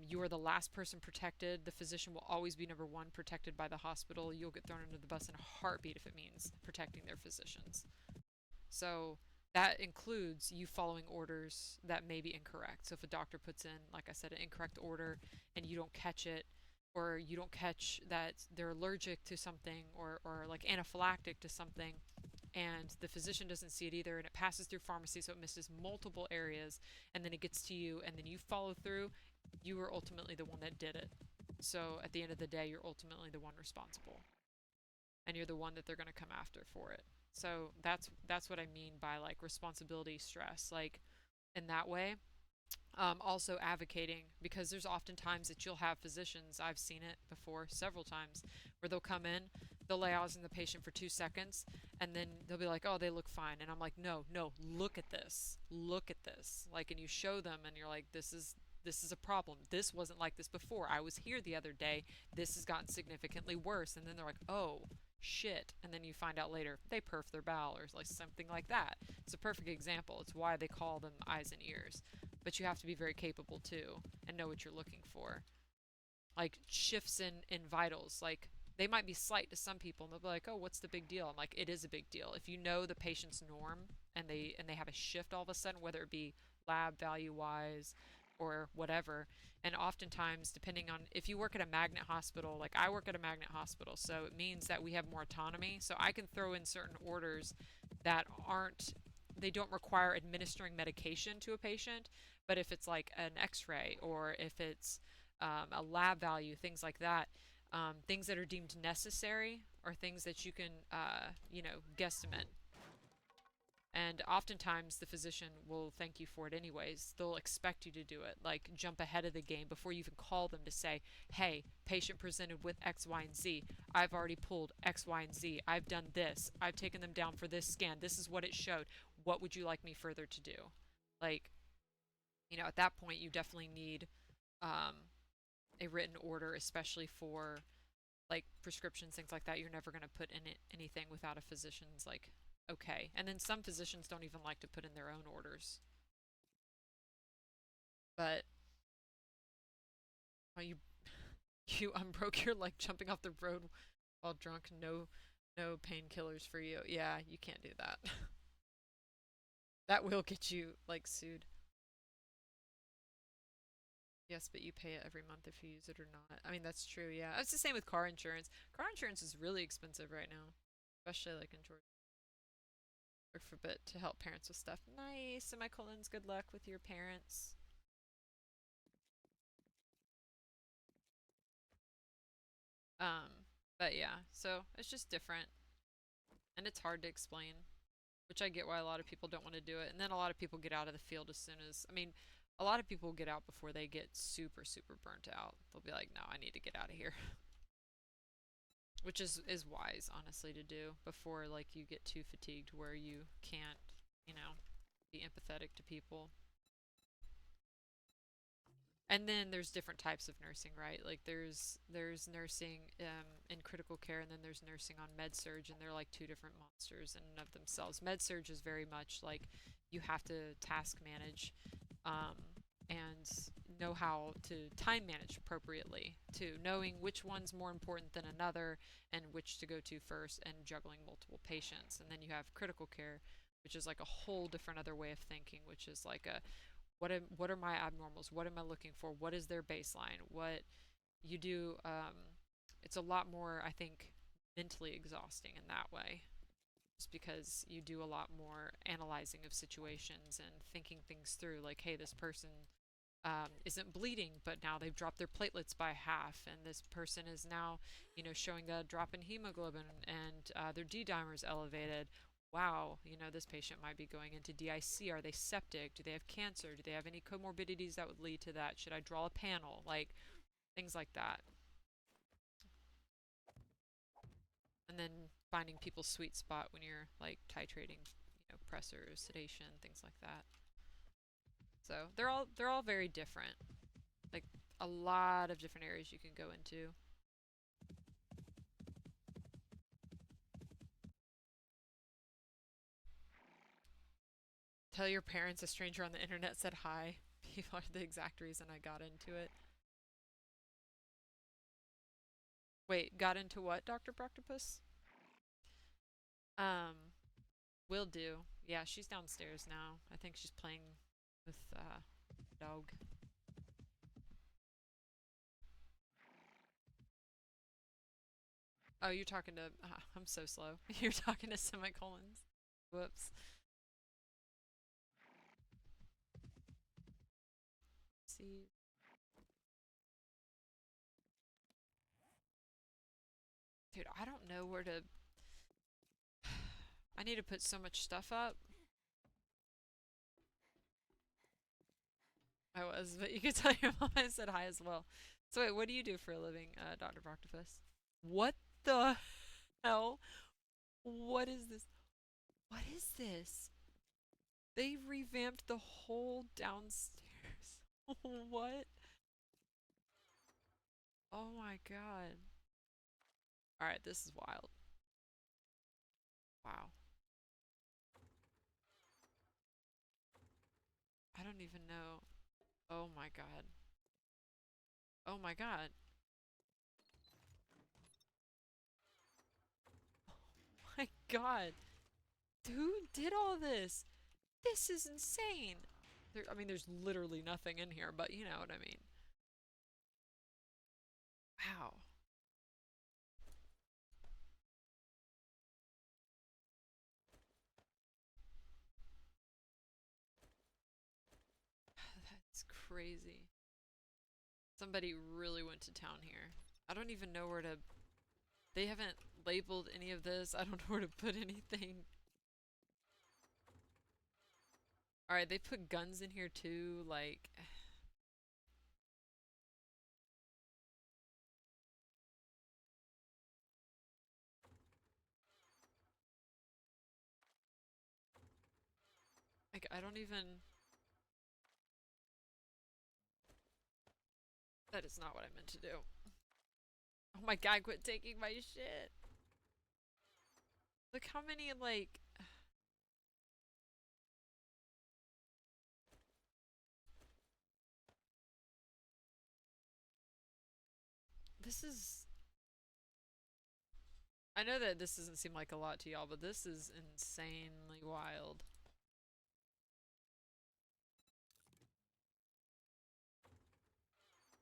You are the last person protected. The physician will always be number one, protected by the hospital. You'll get thrown under the bus in a heartbeat if it means protecting their physicians. So that includes you following orders that may be incorrect. So if a doctor puts in, like I said, an incorrect order and you don't catch it, or you don't catch that they're allergic to something, or like anaphylactic to something, and the physician doesn't see it either, and it passes through pharmacy, so it misses multiple areas, and then it gets to you, and then you follow through, you were ultimately the one that did it. So at the end of the day, you're ultimately the one responsible, and you're the one that they're going to come after for it. So that's what I mean by like responsibility stress. Like in that way, also advocating, because there's often times that you'll have physicians, I've seen it before several times, where they'll come in, they'll lay eyes on the patient for 2 seconds, and then they'll be like, oh, they look fine. And I'm like, no, no, look at this. Look at this. Like, and you show them, and you're like, this is a problem. This wasn't like this before. I was here the other day. This has gotten significantly worse. And then they're like, oh, shit. And then you find out later they perf their bowel or like something like that. It's a perfect example. It's why they call them eyes and ears. But you have to be very capable too and know what you're looking for. Like shifts in vitals, like they might be slight to some people and they'll be like, oh, what's the big deal? I'm like, it is a big deal. If you know the patient's norm and they have a shift all of a sudden, whether it be lab value wise or whatever. And oftentimes, depending on if you work at a magnet hospital, like I work at a magnet hospital, so it means that we have more autonomy. So I can throw in certain orders that they don't require administering medication to a patient. But if it's like an x-ray or if it's a lab value, things like that, things that are deemed necessary or things that you can, guesstimate. And oftentimes the physician will thank you for it anyways. They'll expect you to do it, like jump ahead of the game before you even call them to say, hey, patient presented with X, Y, and Z. I've already pulled X, Y, and Z. I've done this. I've taken them down for this scan. This is what it showed. What would you like me further to do? Like, at that point you definitely need a written order, especially for like prescriptions, things like that. You're never going to put in it anything without a physician's like okay. And then some physicians don't even like to put in their own orders. But you unbroke your leg jumping off the road while drunk. No painkillers for you. Yeah, you can't do that. That will get you like sued. Yes, but you pay it every month if you use it or not. I mean, that's true, yeah. It's the same with car insurance. Car insurance is really expensive right now, especially like in Georgia. Work for a bit to help parents with stuff. Nice. Semicolons, good luck with your parents. But yeah, so it's just different. And it's hard to explain, which I get why a lot of people don't want to do it. And then a lot of people get out of the field as soon as, I mean, a lot of people get out before they get super, super burnt out. They'll be like, no, I need to get out of here. Which is wise, honestly, to do before, like, you get too fatigued where you can't, be empathetic to people. And then there's different types of nursing, right? Like, there's nursing in critical care, and then there's nursing on med-surg, and they're like two different monsters in and of themselves. Med-surg is very much like you have to task manage, and know how to time manage appropriately too, knowing which one's more important than another and which to go to first, and juggling multiple patients. And then you have critical care, which is like a whole different other way of thinking, which is like what are my abnormals? What am I looking for? What is their baseline? What you do, it's a lot more, I think, mentally exhausting in that way. Just because you do a lot more analyzing of situations and thinking things through, like, hey, this person isn't bleeding, but now they've dropped their platelets by half, and this person is now, showing a drop in hemoglobin, and their D-dimer is elevated. Wow, this patient might be going into DIC. Are they septic? Do they have cancer? Do they have any comorbidities that would lead to that? Should I draw a panel? Like, things like that. And then finding people's sweet spot when you're, like, titrating, pressors, sedation, things like that. So they're all very different. Like, a lot of different areas you can go into. Tell your parents a stranger on the internet said hi. People are the exact reason I got into it. Wait, got into what, Dr. Proctopus? Will do. Yeah, she's downstairs now. I think she's playing with dog. Oh, you're talking to I'm so slow. You're talking to semicolons. Whoops. Let's see. Dude, I don't know where to... I need to put so much stuff up. I was, but you could tell your mom I said hi as well. So wait, what do you do for a living, Dr. Proctopus? What the hell? What is this? What is this? They revamped the whole downstairs. What? Oh my god. Alright, this is wild. Wow. I don't even know. Oh my god. Oh my god. Oh my god. Who did all this? This is insane. I mean, there's literally nothing in here, but you know what I mean. Wow. That's crazy. Somebody really went to town here. I don't even know where to... They haven't labeled any of this. I don't know where to put anything. Alright, they put guns in here too, like... Like, I don't even... That is not what I meant to do. Oh my god, quit taking my shit! Look how many, like... This is... I know that this doesn't seem like a lot to y'all, but this is insanely wild.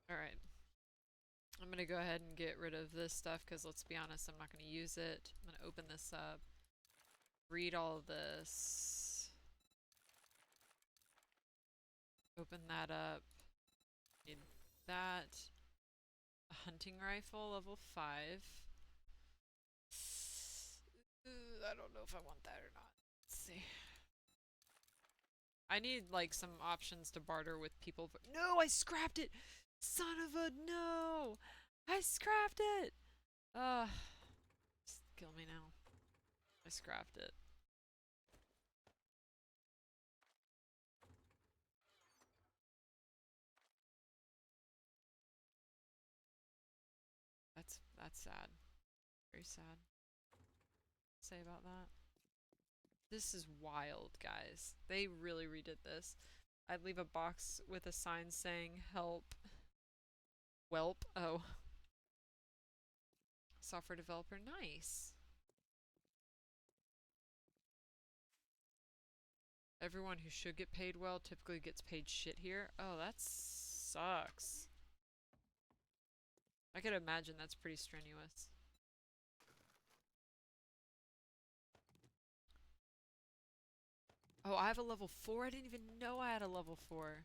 Alright. I'm gonna go ahead and get rid of this stuff because let's be honest, I'm not gonna use it. I'm gonna open this up. Read all of this. Open that up. Need that. A hunting rifle, level 5. I don't know if I want that or not. Let's see. I need like some options to barter with people. No, I scrapped it! Son of a no! I scrapped it! Just kill me now. I scrapped it. That's sad. Very sad. Say about that. This is wild, guys. They really redid this. I'd leave a box with a sign saying help. Welp. Oh. Software developer. Nice. Everyone who should get paid well typically gets paid shit here. Oh, that sucks. I could imagine that's pretty strenuous. Oh, I have a level 4? I didn't even know I had a level 4.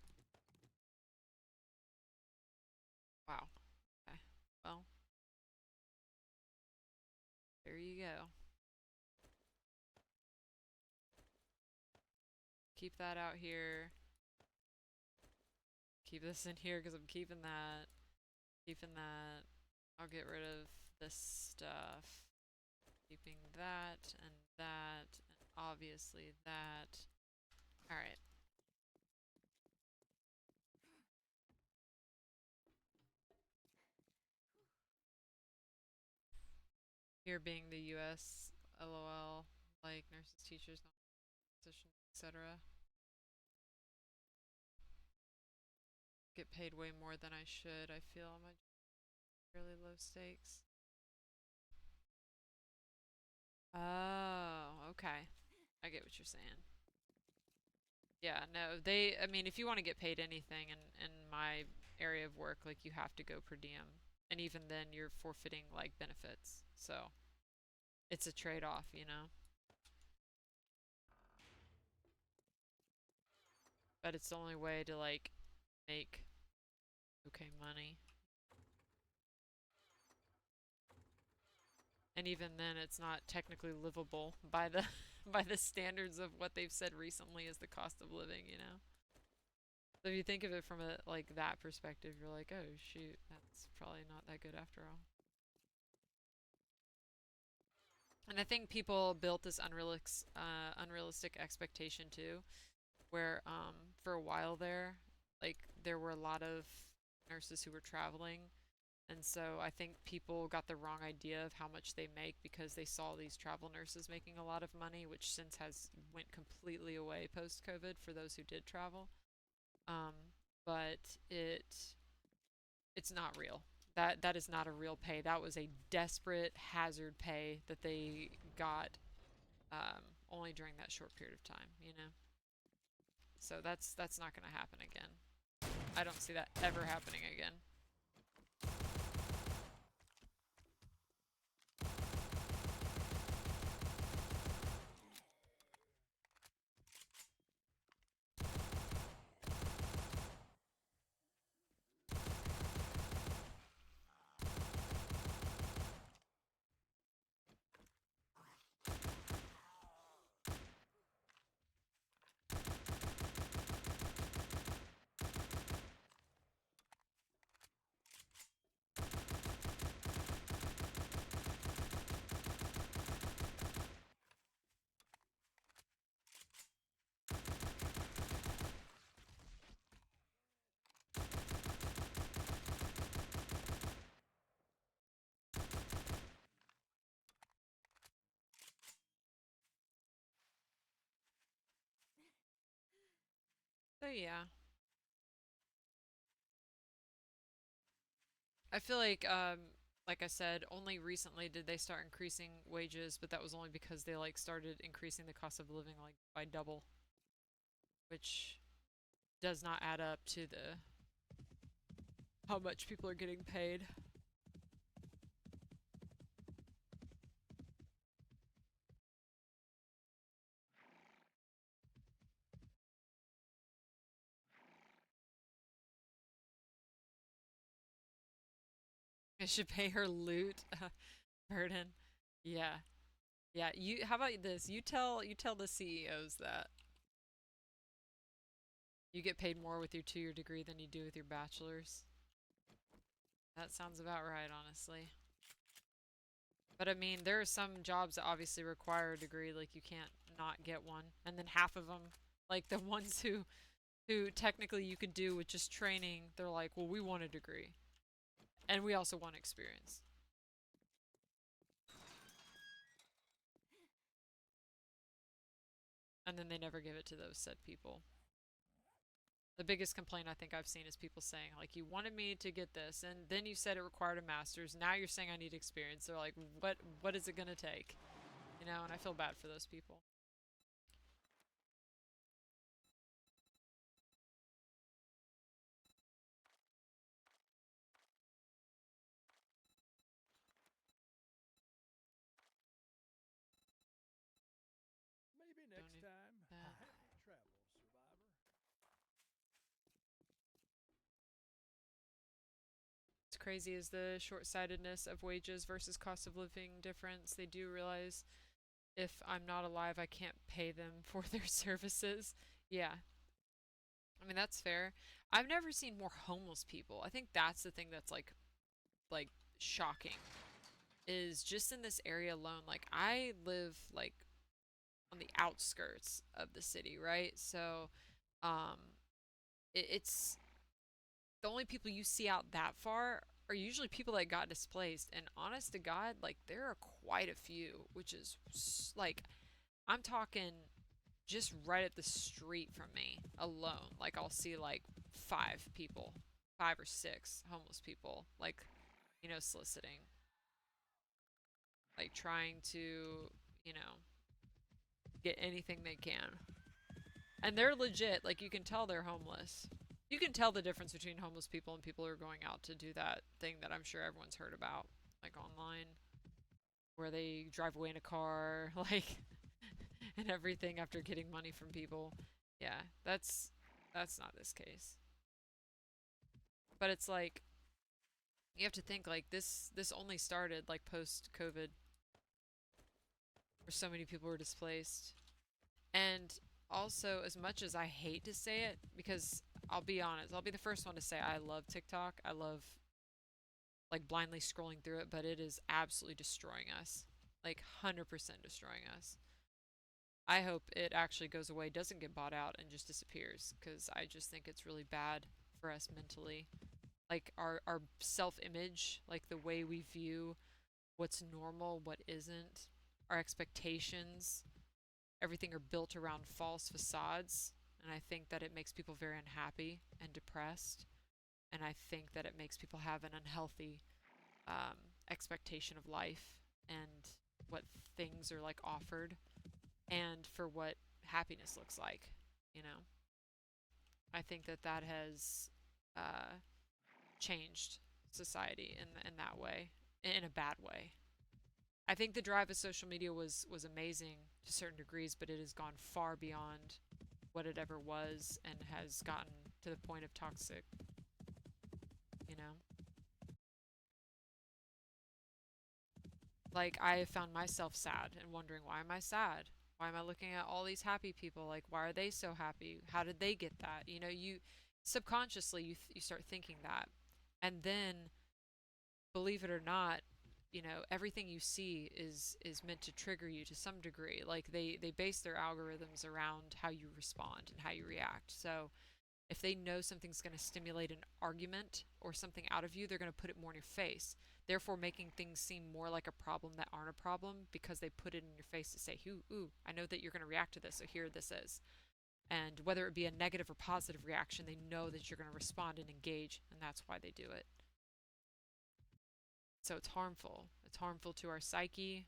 Wow. Okay. Well. There you go. Keep that out here. Keep this in here because I'm keeping that. Keeping that. I'll get rid of this stuff. Keeping that and that. And obviously that. Alright. Here being the US, LOL, like nurses, teachers, physicians, etc. Get paid way more than I should, I feel. On my really low stakes. Oh, okay. I get what you're saying. Yeah, no, I mean, if you want to get paid anything in my area of work, like, you have to go per diem. And even then, you're forfeiting, like, benefits. So, it's a trade-off, you know? But it's the only way to, like, make okay money. And even then, it's not technically livable by the by the standards of what they've said recently is the cost of living, you know? So if you think of it from a like that perspective, you're like, oh shoot, that's probably not that good after all. And I think people built this unrealistic expectation too, where for a while there, like there were a lot of nurses who were traveling, and so I think people got the wrong idea of how much they make because they saw these travel nurses making a lot of money, which since has went completely away post COVID for those who did travel. Um, but it's not real. That is not a real pay. That was a desperate hazard pay that they got only during that short period of time, you know. So that's not going to happen again. I don't see that ever happening again. So yeah, I feel like I said, only recently did they start increasing wages, but that was only because they like started increasing the cost of living like by double, which does not add up to the how much people are getting paid. I should pay her loot burden. Yeah. Yeah, you how about this? You tell the CEOs that you get paid more with your 2-year degree than you do with your bachelor's. That sounds about right, honestly. But I mean, there are some jobs that obviously require a degree, like you can't not get one. And then half of them, like the ones who technically you could do with just training, they're like, "Well, we want a degree. And we also want experience." And then they never give it to those said people. The biggest complaint I think I've seen is people saying, like, you wanted me to get this, and then you said it required a master's. Now you're saying I need experience. They're like, what is it gonna take? You know, and I feel bad for those people. Maybe Don't next need time. that. Happy travels, survivor. It's crazy is the short-sightedness of wages versus cost of living difference. They do realize if I'm not alive, I can't pay them for their services. Yeah, I mean that's fair. I've never seen more homeless people. I think that's the thing that's like shocking is just in this area alone. Like I live like on the outskirts of the city, right? So, um, it's the only people you see out that far are usually people that got displaced. And honest to God, like there are quite a few, which is like I'm talking just right up the street from me alone. Like I'll see like 5 people, 5 or 6 homeless people, like soliciting, like trying to, you know, get anything they can. And they're legit. Like you can tell they're homeless. You can tell the difference between homeless people and people who are going out to do that thing that I'm sure everyone's heard about, like online, where they drive away in a car, like, and everything after getting money from people. Yeah, that's not this case. But it's like you have to think like this only started like post COVID. where so many people were displaced. And also, as much as I hate to say it, because I'll be honest, I'll be the first one to say I love TikTok. I love like blindly scrolling through it, but it is absolutely destroying us. Like 100% destroying us. I hope it actually goes away, doesn't get bought out, and just disappears, because I just think it's really bad for us mentally. Like our self-image, like the way we view what's normal, what isn't, our expectations, everything are built around false facades, and I think that it makes people very unhappy and depressed, and I think that it makes people have an unhealthy expectation of life and what things are like offered and for what happiness looks like, you know. I think that that has changed society in that way, in a bad way. I think the drive of social media was amazing to certain degrees, but it has gone far beyond what it ever was and has gotten to the point of toxic, you know? Like, I have found myself sad and wondering, why am I sad? Why am I looking at all these happy people? Like, why are they so happy? How did they get that? You know, you subconsciously you start thinking that. And then, believe it or not, you know, everything you see is meant to trigger you to some degree. Like they base their algorithms around how you respond and how you react. So if they know something's going to stimulate an argument or something out of you, they're going to put it more in your face, therefore making things seem more like a problem that aren't a problem, because they put it in your face to say, ooh, I know that you're going to react to this, so here this is. And whether it be a negative or positive reaction, they know that you're going to respond and engage, and that's why they do it. So it's harmful. It's harmful to our psyche.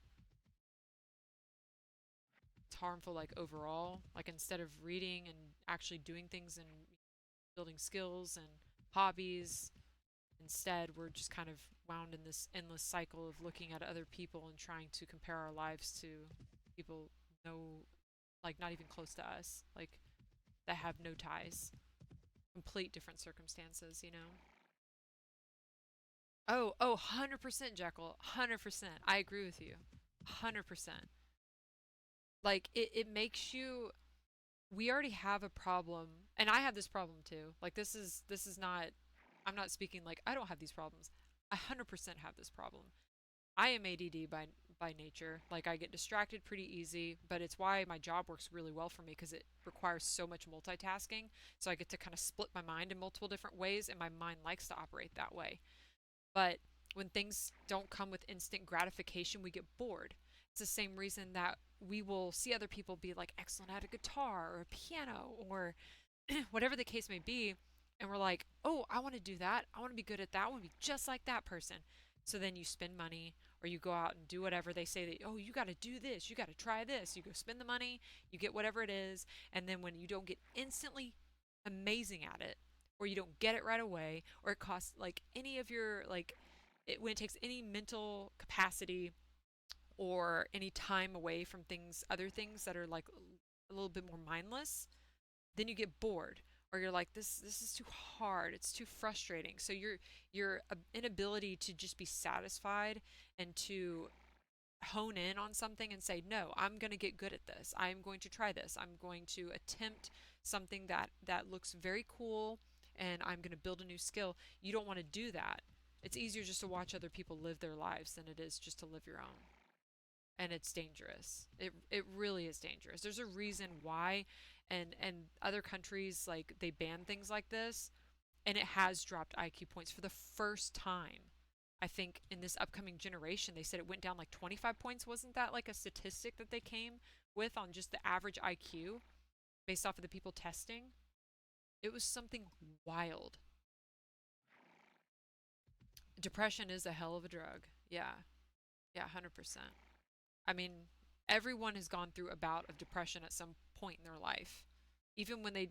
It's harmful, like, overall. Like, instead of reading and actually doing things and building skills and hobbies, instead we're just kind of wound in this endless cycle of looking at other people and trying to compare our lives to people like not even close to us, like that have no ties, complete different circumstances, you know. Oh, 100% Jekyll, 100%. I agree with you. 100%. Like it makes you, we already have a problem, and I have this problem too. Like this is not, I'm not speaking like I don't have these problems. I 100% have this problem. I am ADD by nature. Like, I get distracted pretty easy, but it's why my job works really well for me, because it requires so much multitasking. So I get to kind of split my mind in multiple different ways, and my mind likes to operate that way. But when things don't come with instant gratification, we get bored. It's the same reason that we will see other people be like excellent at a guitar or a piano or whatever the case may be, and we're like, oh, I want to do that. I want to be good at that. I want to be just like that person. So then you spend money, or you go out and do whatever they say that, oh, you got to do this, you got to try this. You go spend the money, you get whatever it is, and then when you don't get instantly amazing at it, or you don't get it right away, or it costs like any of your like when it takes any mental capacity or any time away from other things that are like a little bit more mindless, then you get bored, or you're like, this is too hard, it's too frustrating. So your inability to just be satisfied and to hone in on something and say, no, I'm going to get good at this, I'm going to try this, I'm going to attempt something that looks very cool, and I'm going to build a new skill. You don't want to do that. It's easier just to watch other people live their lives than it is just to live your own. And it's dangerous. It really is dangerous. There's a reason why, and other countries, like, they ban things like this, and it has dropped IQ points for the first time. I think in this upcoming generation, they said it went down like 25 points. Wasn't that like a statistic that they came with on just the average IQ based off of the people testing? It was something wild. Depression is a hell of a drug. Yeah. Yeah, 100%. I mean, everyone has gone through a bout of depression at some point in their life. Even when they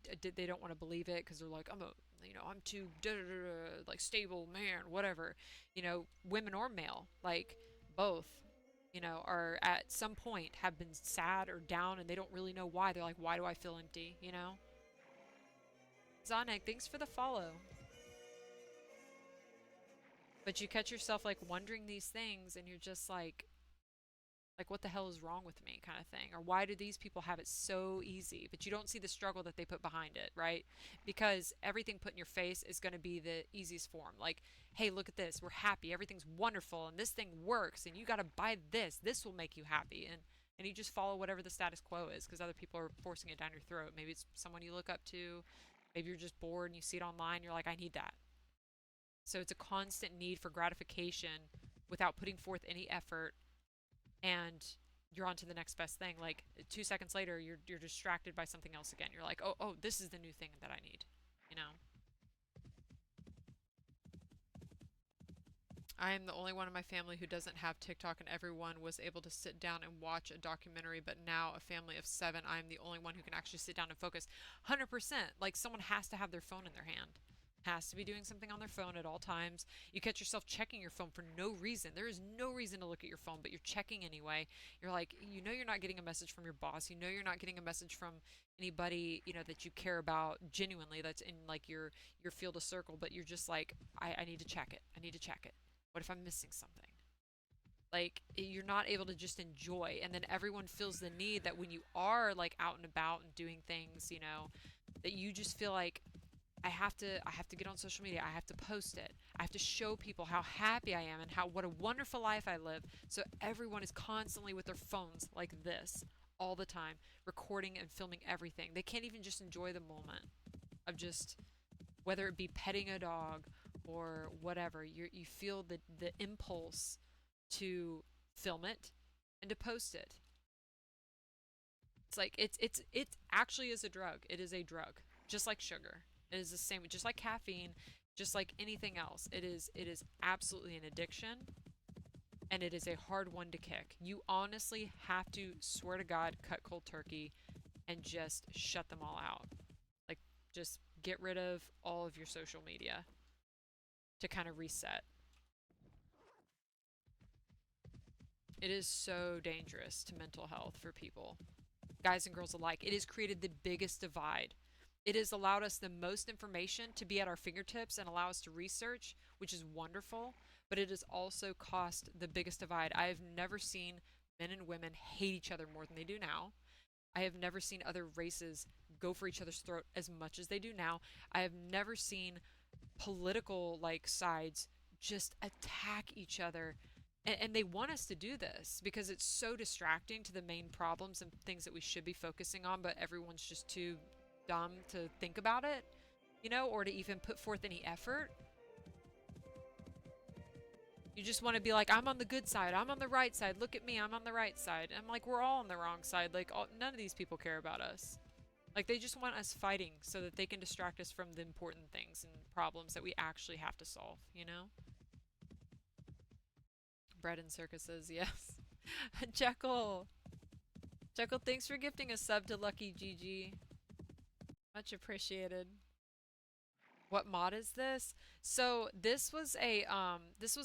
don't want to believe it, because they're like, I'm too like stable man, whatever. You know, women or male, like both, you know, are at some point have been sad or down, and they don't really know why. They're like, why do I feel empty? You know. Zonek, thanks for the follow. But you catch yourself like wondering these things, and you're just like, Like, what the hell is wrong with me, kind of thing? Or why do these people have it so easy? But you don't see the struggle that they put behind it, right? Because everything put in your face is going to be the easiest form. Like, hey, look at this. We're happy. Everything's wonderful. And this thing works. And you got to buy this. This will make you happy. And you just follow whatever the status quo is because other people are forcing it down your throat. Maybe it's someone you look up to. Maybe you're just bored and you see it online. You're like, I need that. So it's a constant need for gratification without putting forth any effort, and you're on to the next best thing. Like 2 seconds later, you're distracted by something else again. You're like, oh, this is the new thing that I need, you know? I am the only one in my family who doesn't have TikTok, and everyone was able to sit down and watch a documentary, but now a family of 7, I'm the only one who can actually sit down and focus. 100%. Like, someone has to have their phone in their hand. Has to be doing something on their phone at all times. You catch yourself checking your phone for no reason. There is no reason to look at your phone, but you're checking anyway. You're like, you know you're not getting a message from your boss. You know you're not getting a message from anybody, you know, that you care about genuinely, that's in like your field of circle, but you're just like, I need to check it. I need to check it. What if I'm missing something? Like, you're not able to just enjoy. And then everyone feels the need that when you are like out and about and doing things, you know, that you just feel like, I have to get on social media. I have to post it. I have to show people how happy I am and what a wonderful life I live. So everyone is constantly with their phones like this all the time, recording and filming everything. They can't even just enjoy the moment of just, whether it be petting a dog or whatever. You feel the impulse to film it and to post it. It's like it actually is a drug. It is a drug, just like sugar. It is the same, just like caffeine, just like anything else. It is absolutely an addiction, and it is a hard one to kick. You honestly have to, swear to God, cut cold turkey and just shut them all out. Like, just get rid of all of your social media to kind of reset. It is so dangerous to mental health for people, guys and girls alike. It has created the biggest divide. It has allowed us the most information to be at our fingertips and allow us to research, which is wonderful, but it has also caused the biggest divide. I have never seen men and women hate each other more than they do now. I have never seen other races go for each other's throat as much as they do now. I have never seen political like sides just attack each other. And they want us to do this because it's so distracting to the main problems and things that we should be focusing on, but everyone's just too dumb to think about it, you know, or to even put forth any effort. You just want to be like, I'm on the good side, I'm on the right side, look at me, I'm on the right side. I'm like, we're all on the wrong side. Like, none of these people care about us. Like, they just want us fighting so that they can distract us from the important things and problems that we actually have to solve, you know? Bread and circuses, yes. Jekyll, thanks for gifting a sub to Lucky GG. Much appreciated. What mod is this? So this was a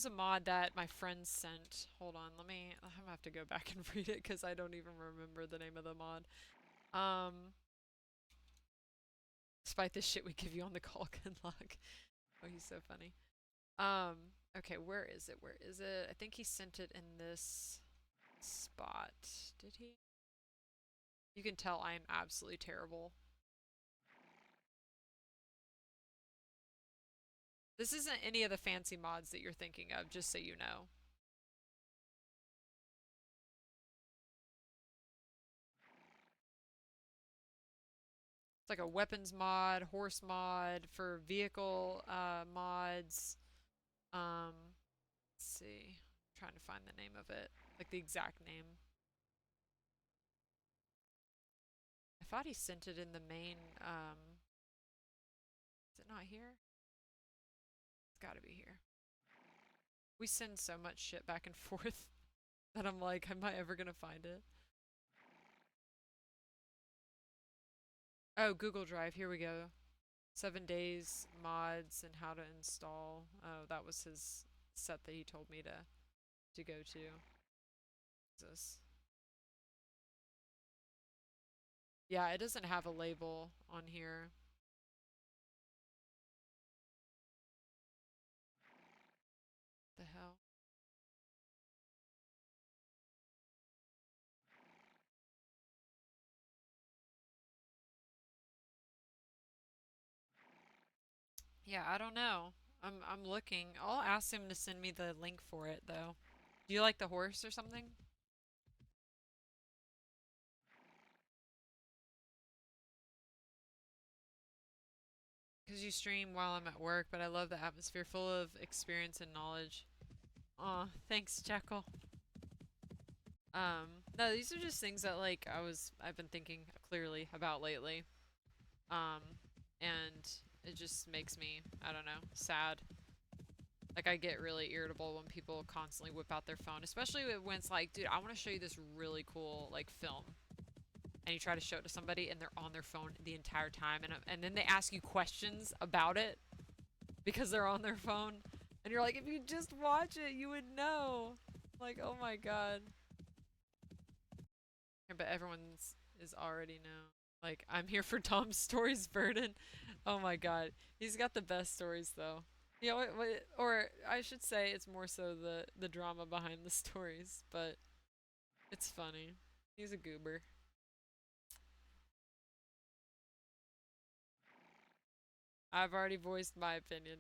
mod that my friend sent. Hold on, I'm gonna have to go back and read it because I don't even remember the name of the mod. Despite the shit we give you on the call, good luck. Oh, he's so funny. Okay, where is it? Where is it? I think he sent it in this spot. Did he? You can tell I am absolutely terrible. This isn't any of the fancy mods that you're thinking of, just so you know. It's like a weapons mod, horse mod, for vehicle mods. Let's see. I'm trying to find the name of it. Like the exact name. I thought he sent it in the main, is it not here? It's gotta be here. We send so much shit back and forth that I'm like, am I ever gonna find it? Oh, Google Drive, here we go. 7 days mods and how to install. Oh, that was his set that he told me to go to. Jesus. Yeah, it doesn't have a label on here. The hell? Yeah, I don't know. I'm looking. I'll ask him to send me the link for it though. Do you like the horse or something? Because you stream while I'm at work, but I love the atmosphere full of experience and knowledge. Aw, thanks, Jekyll. No, these are just things that like I've been thinking clearly about lately. Um, and it just makes me, I don't know, sad. Like I get really irritable when people constantly whip out their phone, especially when it's like, dude, I want to show you this really cool like film, and you try to show it to somebody and they're on their phone the entire time, and then they ask you questions about it because they're on their phone, and you're like, if you just watch it, you would know. Like, oh my god. Yeah, but everyone's is already know. Like, I'm here for Tom's stories burden. Oh my god. He's got the best stories though. Yeah, or I should say it's more so the drama behind the stories, but it's funny. He's a goober. I've already voiced my opinion.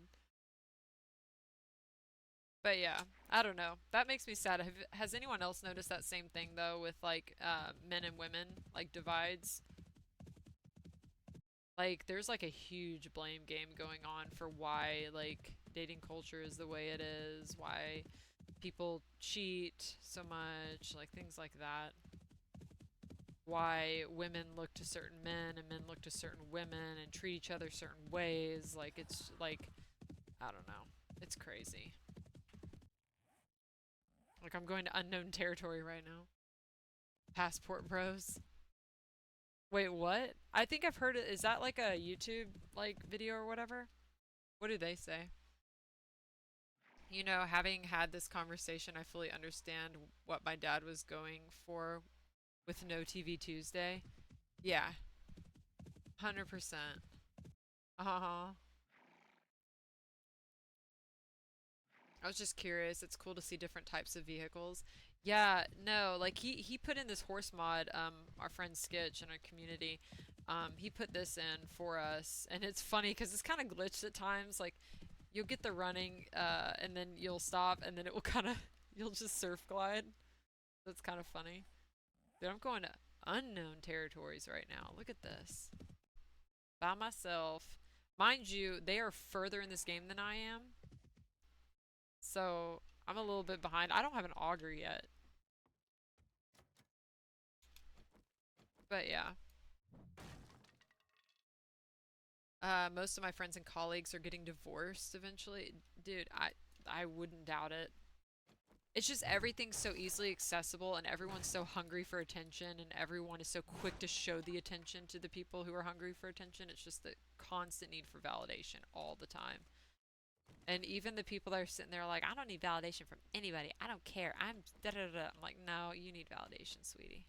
But yeah, I don't know. That makes me sad. Has anyone else noticed that same thing though with like men and women, like divides? Like there's like a huge blame game going on for why like dating culture is the way it is, why people cheat so much, like things like that. Why women look to certain men and men look to certain women and treat each other certain ways. Like it's like I don't know. It's crazy. Like I'm going to unknown territory right now. Passport bros. Wait, what? I think I've heard it. Is that like a YouTube like video or whatever? What do they say? You know, having had this conversation, I fully understand what my dad was going for with No TV Tuesday. Yeah, 100%. Uh-huh. I was just curious. It's cool to see different types of vehicles. Yeah, no, like he put in this horse mod, our friend Skitch in our community. He put this in for us, and it's funny because it's kind of glitched at times. Like you'll get the running, and then you'll stop, and then it will kind of you'll just surf glide. That's kind of funny. Dude, I'm going to unknown territories right now. Look at this. By myself. Mind you, they are further in this game than I am. So I'm a little bit behind. I don't have an auger yet. But yeah. Most of my friends and colleagues are getting divorced eventually. Dude, I wouldn't doubt it. It's just everything's so easily accessible and everyone's so hungry for attention and everyone is so quick to show the attention to the people who are hungry for attention. It's just the constant need for validation all the time. And even the people that are sitting there like, I don't need validation from anybody. I don't care. I'm da da da. I'm like, no, you need validation, sweetie.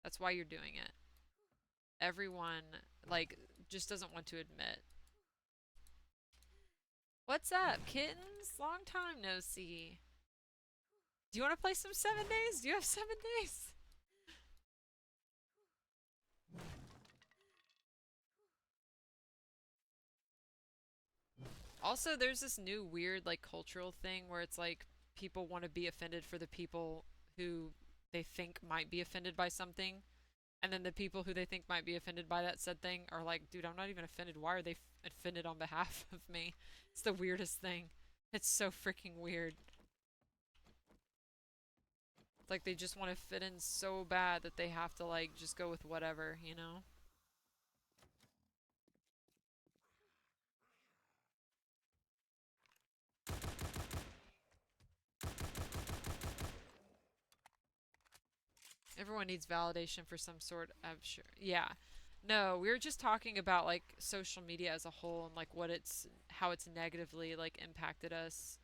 That's why you're doing it. Everyone, like, just doesn't want to admit. What's up, kittens? Long time no see. Do you want to play some 7 days? Do you have 7 days? Also, there's this new weird, like, cultural thing where it's like people want to be offended for the people who they think might be offended by something. And then the people who they think might be offended by that said thing are like, dude, I'm not even offended. Why are they offended on behalf of me? It's the weirdest thing. It's so freaking weird. It's like they just want to fit in so bad that they have to, like, just go with whatever, you know? Everyone needs validation for some sort, I'm sure. Yeah. No, we were just talking about like social media as a whole and like how it's negatively like impacted us.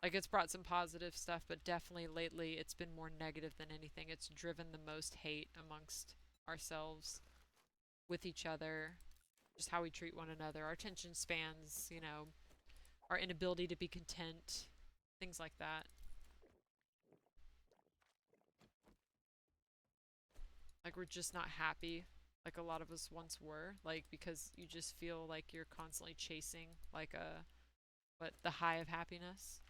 Like it's brought some positive stuff, but definitely lately it's been more negative than anything. It's driven the most hate amongst ourselves, with each other, just how we treat one another, our attention spans, you know, our inability to be content, things like that. Like we're just not happy. like a lot of us once were, like because you just feel like you're constantly chasing like the high of happiness.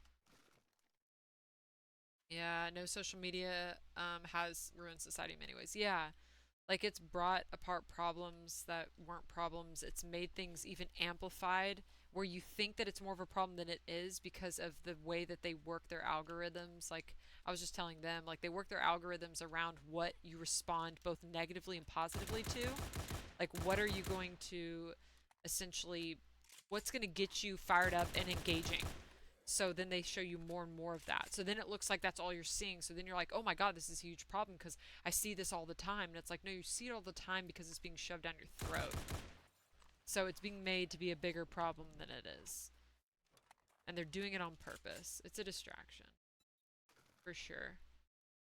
Yeah, no, social media has ruined society in many ways. Yeah, like it's brought apart problems that weren't problems. It's made things even amplified where you think that it's more of a problem than it is because of the way that they work their algorithms. Like I was just telling them, like they work their algorithms around what you respond both negatively and positively to. Like what are you going to essentially, what's going to get you fired up and engaging? So then they show you more and more of that. So then it looks like that's all you're seeing. So then you're like, oh my God, this is a huge problem because I see this all the time. And it's like, no, you see it all the time because it's being shoved down your throat. So it's being made to be a bigger problem than it is. And they're doing it on purpose. It's a distraction. For sure.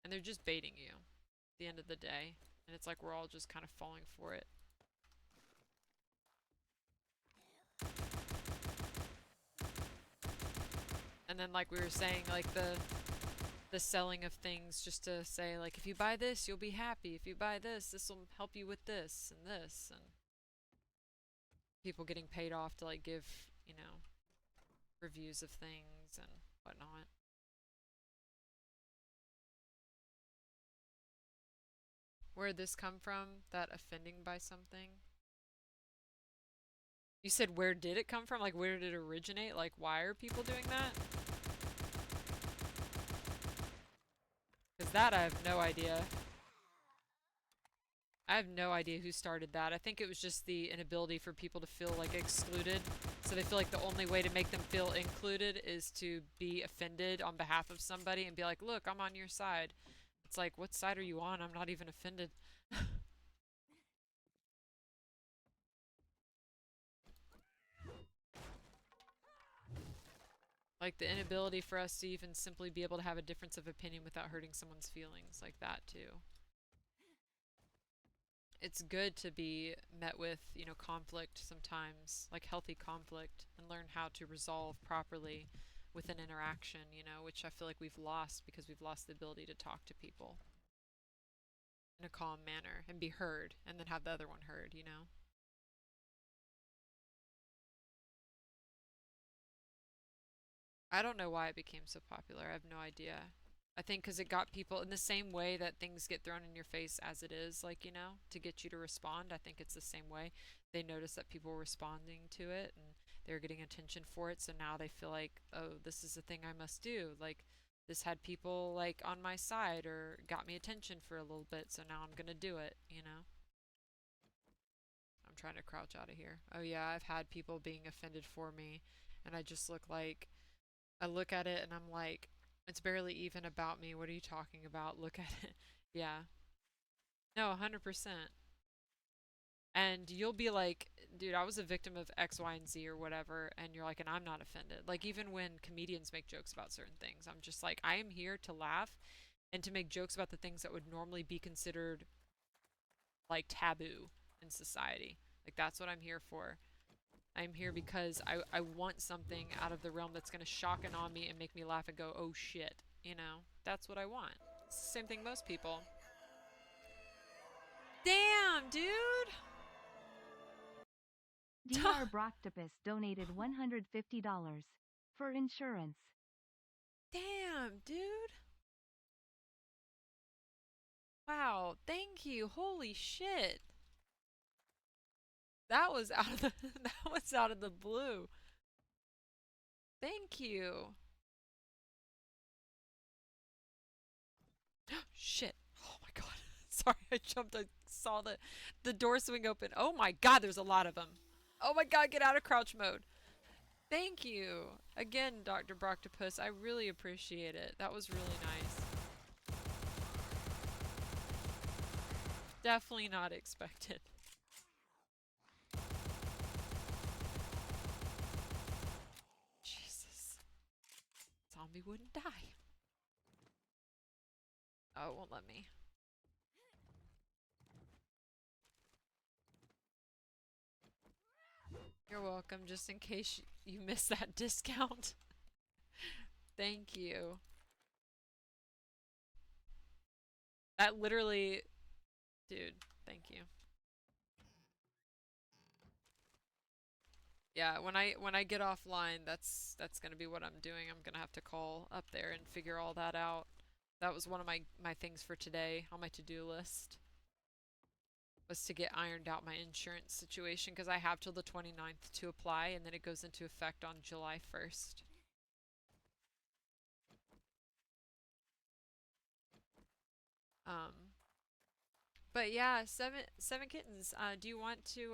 And they're just baiting you at the end of the day. And it's like we're all just kind of falling for it. And then like we were saying, like the selling of things just to say like if you buy this you'll be happy, if you buy this will help you with this and this, and people getting paid off to like give, you know, reviews of things and whatnot. Where'd this come from? That offending by something? You said where did it come from? Like where did it originate? Like why are people doing that? Because that I have no idea. I have no idea who started that. I think it was just the inability for people to feel like excluded. So they feel like the only way to make them feel included is to be offended on behalf of somebody and be like, look, I'm on your side. It's like, what side are you on? I'm not even offended. Like the inability for us to even simply be able to have a difference of opinion without hurting someone's feelings, like that too. It's good to be met with, you know, conflict sometimes, like healthy conflict, and learn how to resolve properly with an interaction, you know, which I feel like we've lost because we've lost the ability to talk to people in a calm manner and be heard and then have the other one heard, you know? I don't know why it became so popular. I have no idea. I think because it got people in the same way that things get thrown in your face as it is, like, you know, to get you to respond. I think it's the same way. They noticed that people were responding to it and they were getting attention for it. So now they feel like, oh, this is the thing I must do. Like, this had people, like, on my side or got me attention for a little bit. So now I'm going to do it, you know? I'm trying to crouch out of here. Oh, yeah, I've had people being offended for me. And I just look like, I look at it and I'm like, it's barely even about me. What are you talking about? Look at it. Yeah. No, 100%. And you'll be like, dude, I was a victim of X, Y, and Z or whatever. And you're like, and I'm not offended. Like, even when comedians make jokes about certain things, I'm just like, I am here to laugh and to make jokes about the things that would normally be considered like taboo in society. Like, that's what I'm here for. I'm here because I want something out of the realm that's going to shock and awe me and make me laugh and go, oh shit, you know? That's what I want. It's the same thing most people. Damn, dude! Dr. Broctopus donated $150 for insurance. Damn, dude! Wow, thank you. Holy shit. That was out of the that was out of the blue. Thank you. Shit. Oh my god. Sorry, I jumped. I saw the door swing open. Oh my god, there's a lot of them. Oh my god, get out of crouch mode. Thank you. Again, Dr. Broctopus, I really appreciate it. That was really nice. Definitely not expected. Jesus. Zombie wouldn't die. Oh, it won't let me. You're welcome, just in case you missed that discount. Thank you. That literally... Dude, thank you. Yeah, when I get offline, that's gonna be what I'm doing. I'm gonna have to call up there and figure all that out. That was one of my things for today on my to-do list, was to get ironed out my insurance situation because I have till the 29th to apply and then it goes into effect on July 1st. But yeah, seven kittens. Do you want to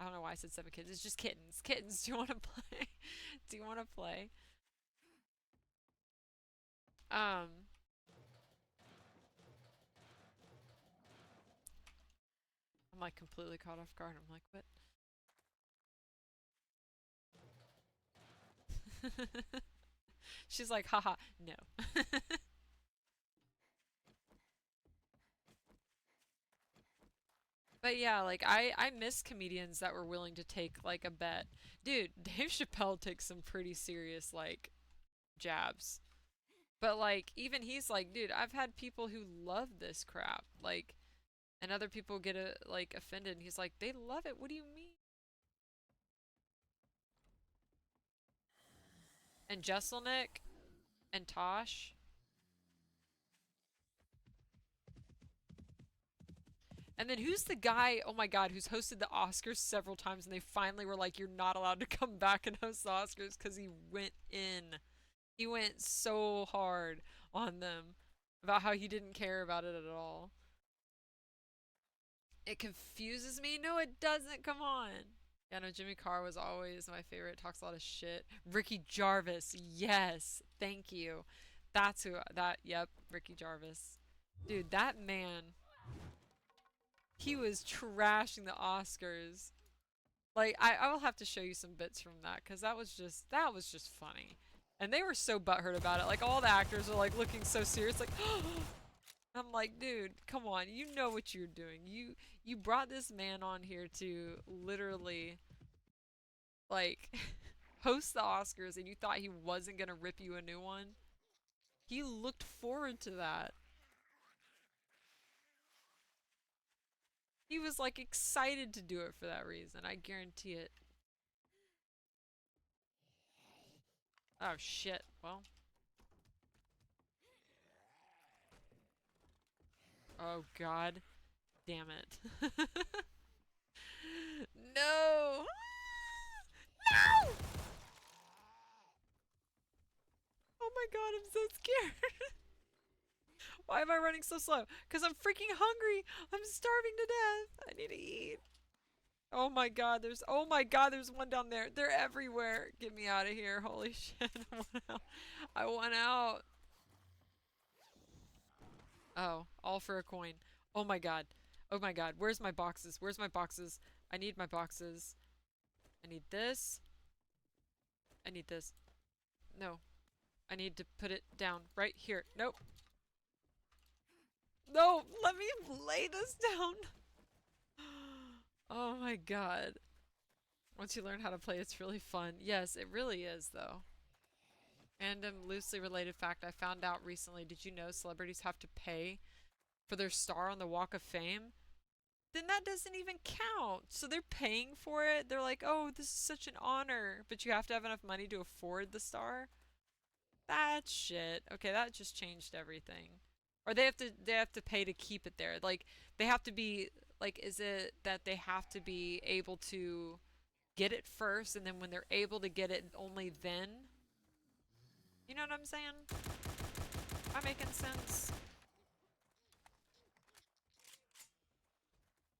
I don't know why I said seven kittens. It's just kittens. Kittens, do you want to play? Do you want to play? Um I'm like completely caught off guard. I'm like, what? She's like, haha, no. But yeah, like I miss comedians that were willing to take like a bet. Dude, Dave Chappelle takes some pretty serious like jabs. But like even he's like, dude, I've had people who love this crap. Like and other people get like offended and he's like, they love it. What do you mean? And Jesselnick and Tosh. And then who's the guy, oh my god, who's hosted the Oscars several times and they finally were like, you're not allowed to come back and host the Oscars because he went in. He went so hard on them about how he didn't care about it at all. It confuses me. No, it doesn't. Come on. Yeah, no, Jimmy Carr was always my favorite. Talks a lot of shit. Ricky Jarvis. Yes. Thank you. That's who yep, Ricky Jarvis. Dude, that man, he was trashing the Oscars. Like I will have to show you some bits from that because that was just funny. And they were so butthurt about it. Like all the actors are like looking so serious, like I'm like, dude, come on, you know what you're doing. You brought this man on here to literally like host the Oscars and you thought he wasn't gonna rip you a new one? He looked forward to that. He was like excited to do it for that reason, I guarantee it. Oh shit, well. Oh god. Damn it. No! No! Oh my god, I'm so scared. Why am I running so slow? Because I'm freaking hungry. I'm starving to death. I need to eat. Oh my god, there's one down there. They're everywhere. Get me out of here. Holy shit. I want out. I want out. Oh, all for a coin. Oh my god. Oh my god. Where's my boxes? Where's my boxes? I need my boxes. I need this. I need this. No. I need to put it down right here. Nope. No, let me lay this down. Oh my god. Once you learn how to play, it's really fun. Yes, it really is, though. Random, loosely related fact I found out recently. Did you know celebrities have to pay for their star on the Walk of Fame? Then that doesn't even count. So they're paying for it. They're like, oh, this is such an honor. But you have to have enough money to afford the star? That's shit. Okay, that just changed everything. Or they have to pay to keep it there. Like they have to be like, is it that they have to be able to get it first and then when they're able to get it only then? You know what I'm saying? Am I making sense?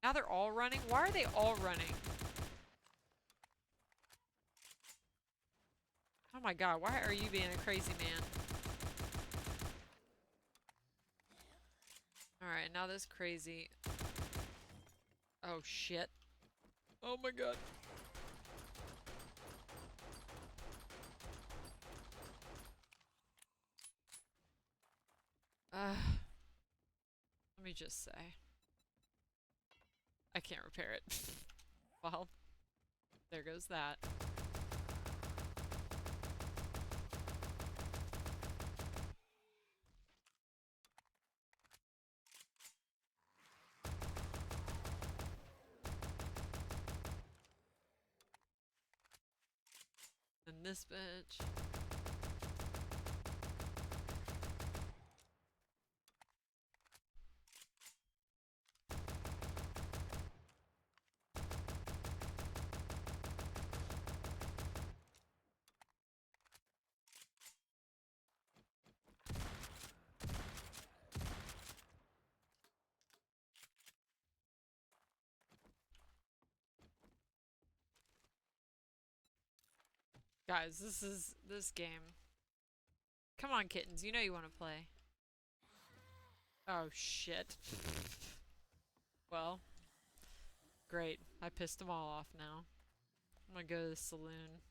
Now they're all running? Why are they all running? Oh my god, why are you being a crazy man? Alright, now this crazy... Oh shit. Oh my god. Let me just say. I can't repair it. Well, there goes that. in this bitch. Guys, this game. Come on, kittens. You know you want to play. Oh, shit. Well, great. I pissed them all off now. I'm gonna go to the saloon.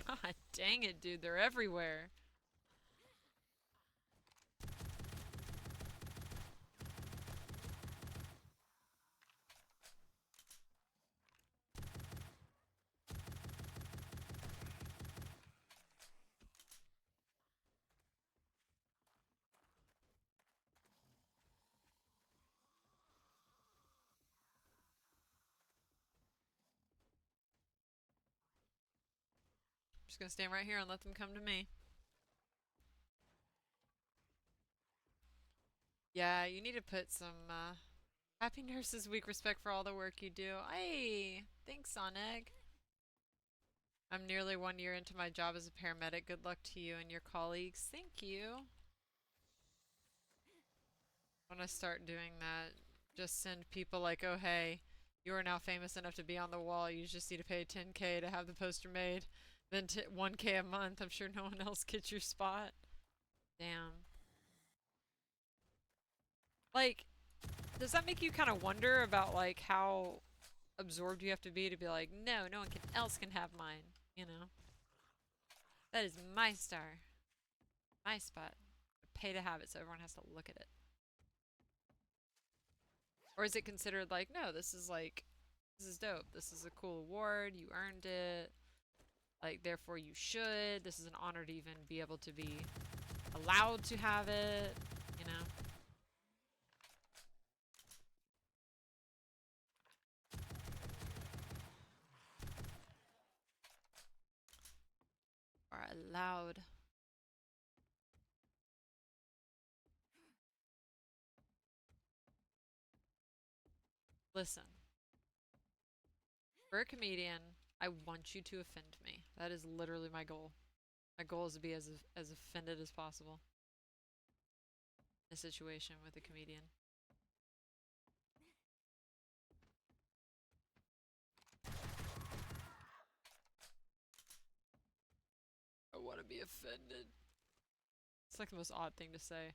God dang it, dude. They're everywhere. I'm just gonna stand right here and let them come to me. Yeah, you need to put some, Happy Nurses Week respect for all the work you do. Hey, thanks, Sonic. I'm nearly 1 year into my job as a paramedic. Good luck to you and your colleagues. Thank you. When I start doing that, just send people like, oh hey, you are now famous enough to be on the wall. You just need to pay 10K to have the poster made. Then 1K a month. I'm sure no one else gets your spot. Damn. Like, does that make you kind of wonder about like how absorbed you have to be like, no, no one else can have mine, you know? That is my star. My spot. Pay to have it so everyone has to look at it. Or is it considered like, no, this is dope. This is a cool award. You earned it. Like, therefore you should. This is an honor to even be able to be allowed to have it, you know? Are allowed. Listen. For a comedian, I want you to offend me. That is literally my goal. My goal is to be as offended as possible in a situation with a comedian. I want to be offended. It's like the most odd thing to say.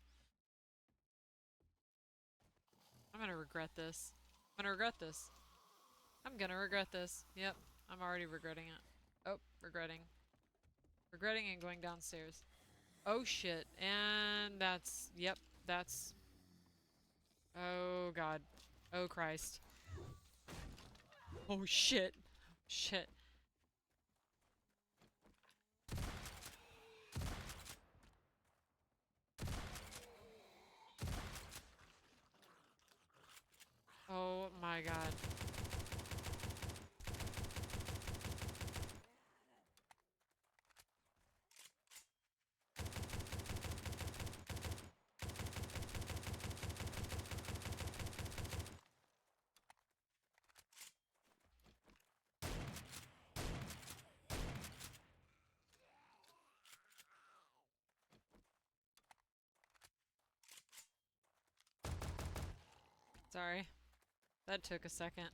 I'm gonna regret this. I'm gonna regret this. I'm gonna regret this. Yep, I'm already regretting it. Oh, regretting. Regretting and going downstairs. Oh shit, and that's, yep, that's, oh god. Oh Christ. Oh shit. Shit. Oh my god. Sorry. That took a second.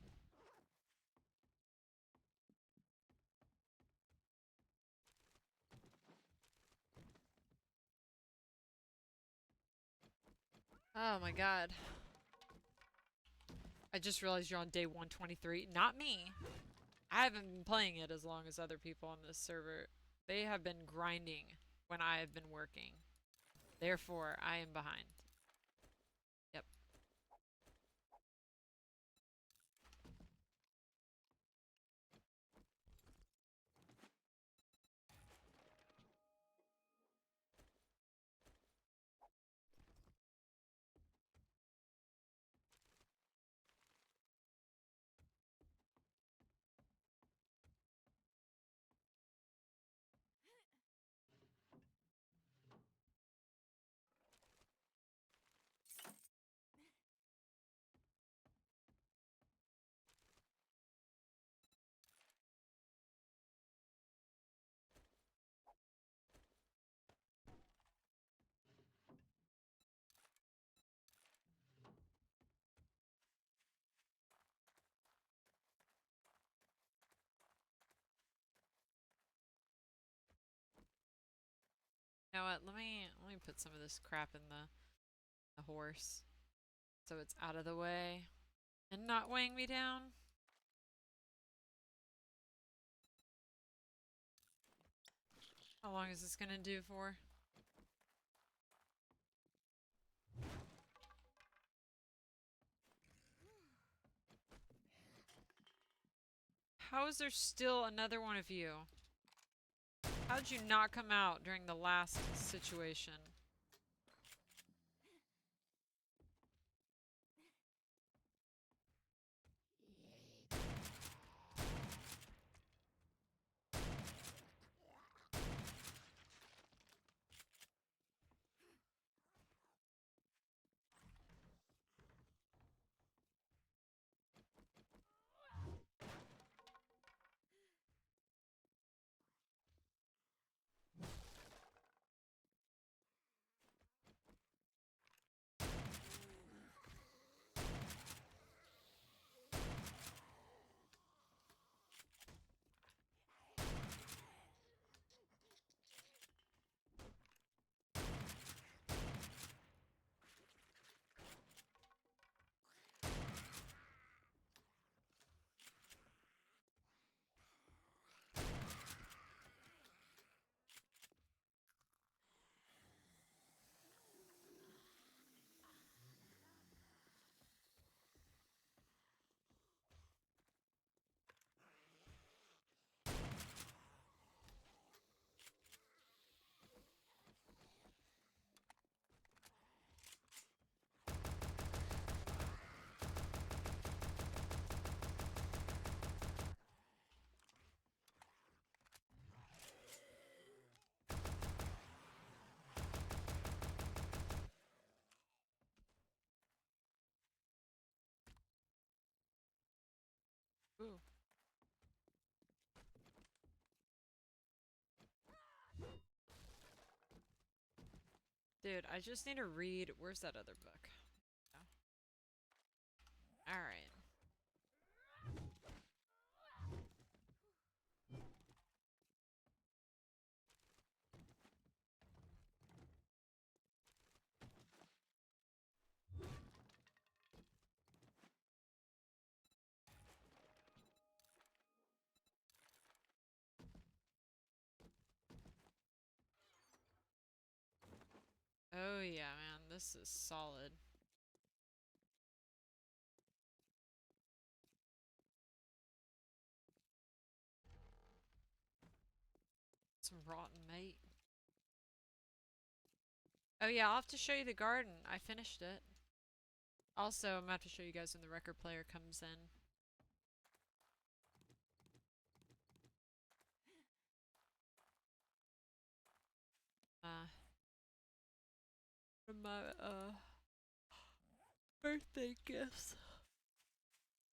Oh my god. I just realized you're on day 123. Not me. I haven't been playing it as long as other people on this server. They have been grinding when I have been working. Therefore, I am behind. Yep. You know what? Let me put some of this crap in the horse, so it's out of the way and not weighing me down. How long is this gonna do for? How is there still another one of you? How'd you not come out during the last situation? Ooh. Dude, I just need to read. Where's that other book? Oh. Alright. Oh yeah, man, this is solid. Some rotten meat. Oh yeah, I'll have to show you the garden. I finished it. Also, I'm gonna have to show you guys when the record player comes in. From my birthday gifts.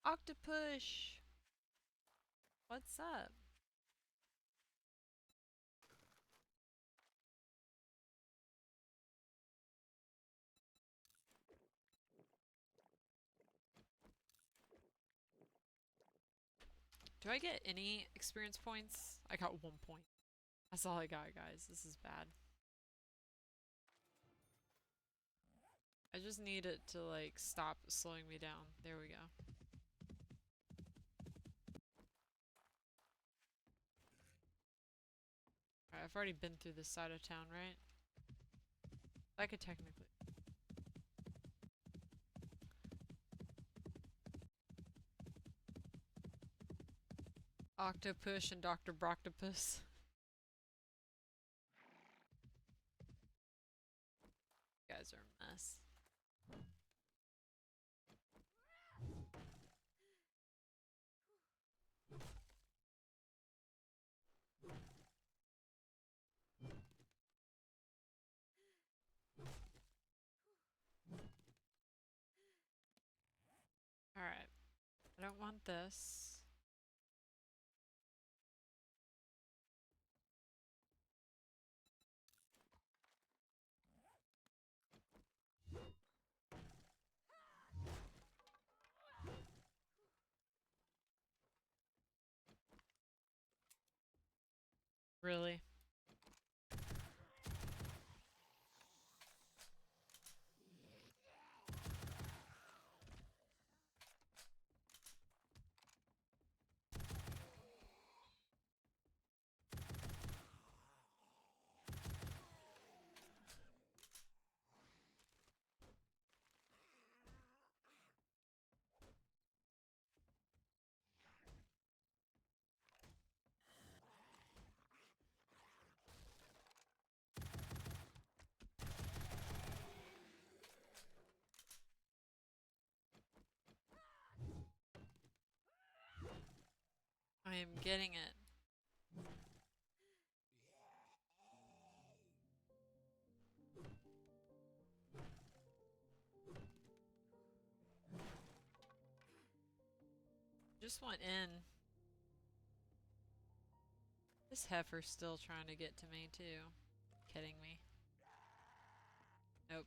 Octopus! What's up? Do I get any experience points? I got 1 point. That's all I got, guys. This is bad. I just need it to, like, stop slowing me down. There we go. Alright, I've already been through this side of town, right? I could technically... Octopus and Dr. Broctopus. You guys are a mess. Alright. I don't want this. Really? I am getting it. Just went in. This heifer's still trying to get to me too. Kidding me. Nope.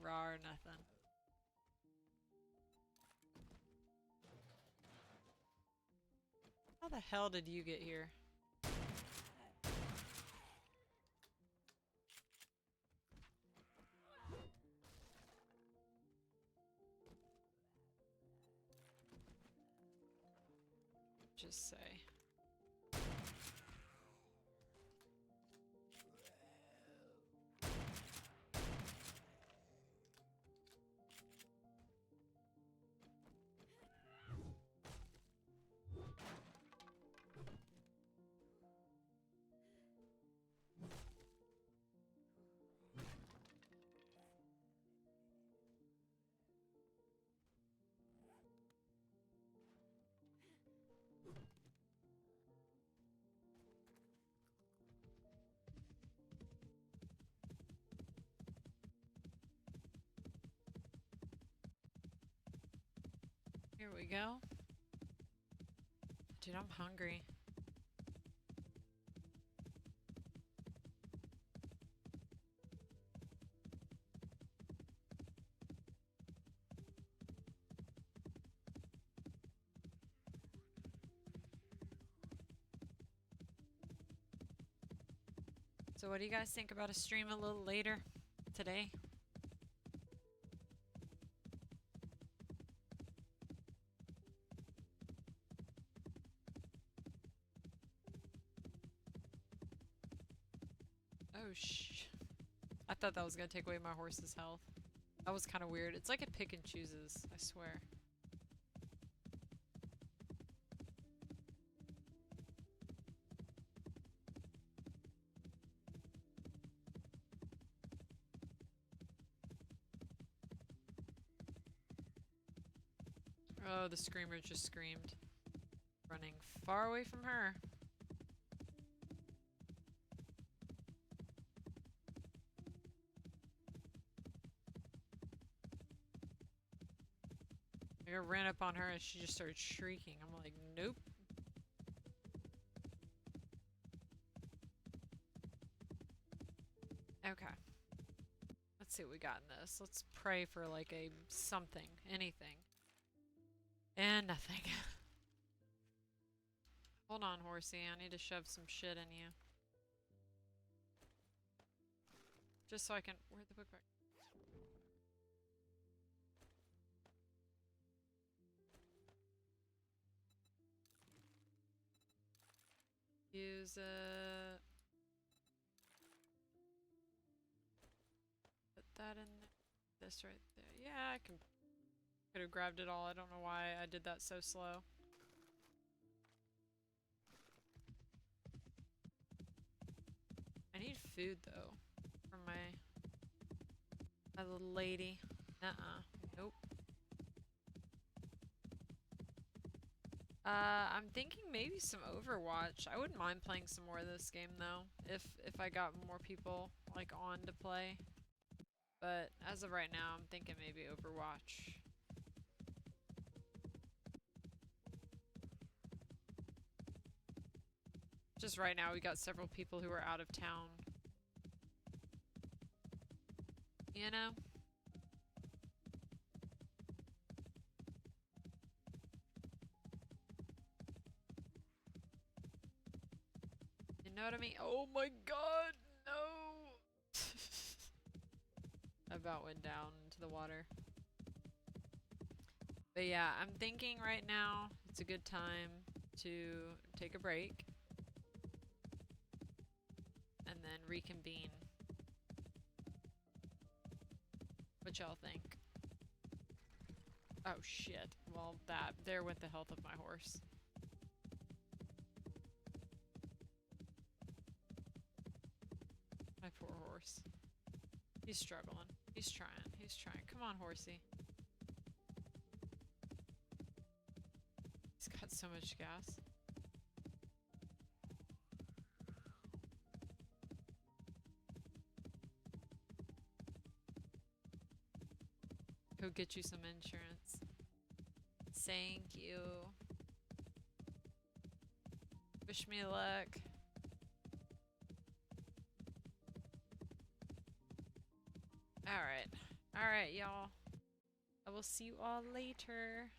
Raw or nothing. How the hell did you get here? Just say. Here we go. Dude, I'm hungry. So what do you guys think about a stream a little later today? Oh I thought that was gonna take away my horse's health. That was kind of weird. It's like it pick and chooses, I swear. Oh, the screamer just screamed. Running far away from her. I ran up on her and she just started shrieking. I'm like, nope. Okay. Let's see what we got in this. Let's pray for like a something, anything. And nothing. Hold on, horsey. I need to shove some shit in you. Just so I can... Where'd the book back? Use it. Put that in there. This right there. Yeah, I can... Could have grabbed it all. I don't know why I did that so slow. I need food though from my little lady. Nope. I'm thinking maybe some Overwatch. I wouldn't mind playing some more of this game though, if I got more people like on to play. But as of right now, I'm thinking maybe Overwatch. Just right now, we got several people who are out of town. You know? You know what I mean? Oh my god, no! I about went down into the water. But yeah, I'm thinking right now it's a good time to take a break. And then reconvene. What y'all think? Oh shit. Well, there went the health of my horse. My poor horse. He's struggling. He's trying. He's trying. Come on, horsey. so much gas. He'll get you some insurance. Thank you. Wish me luck. Alright. Alright, y'all. I will see you all later.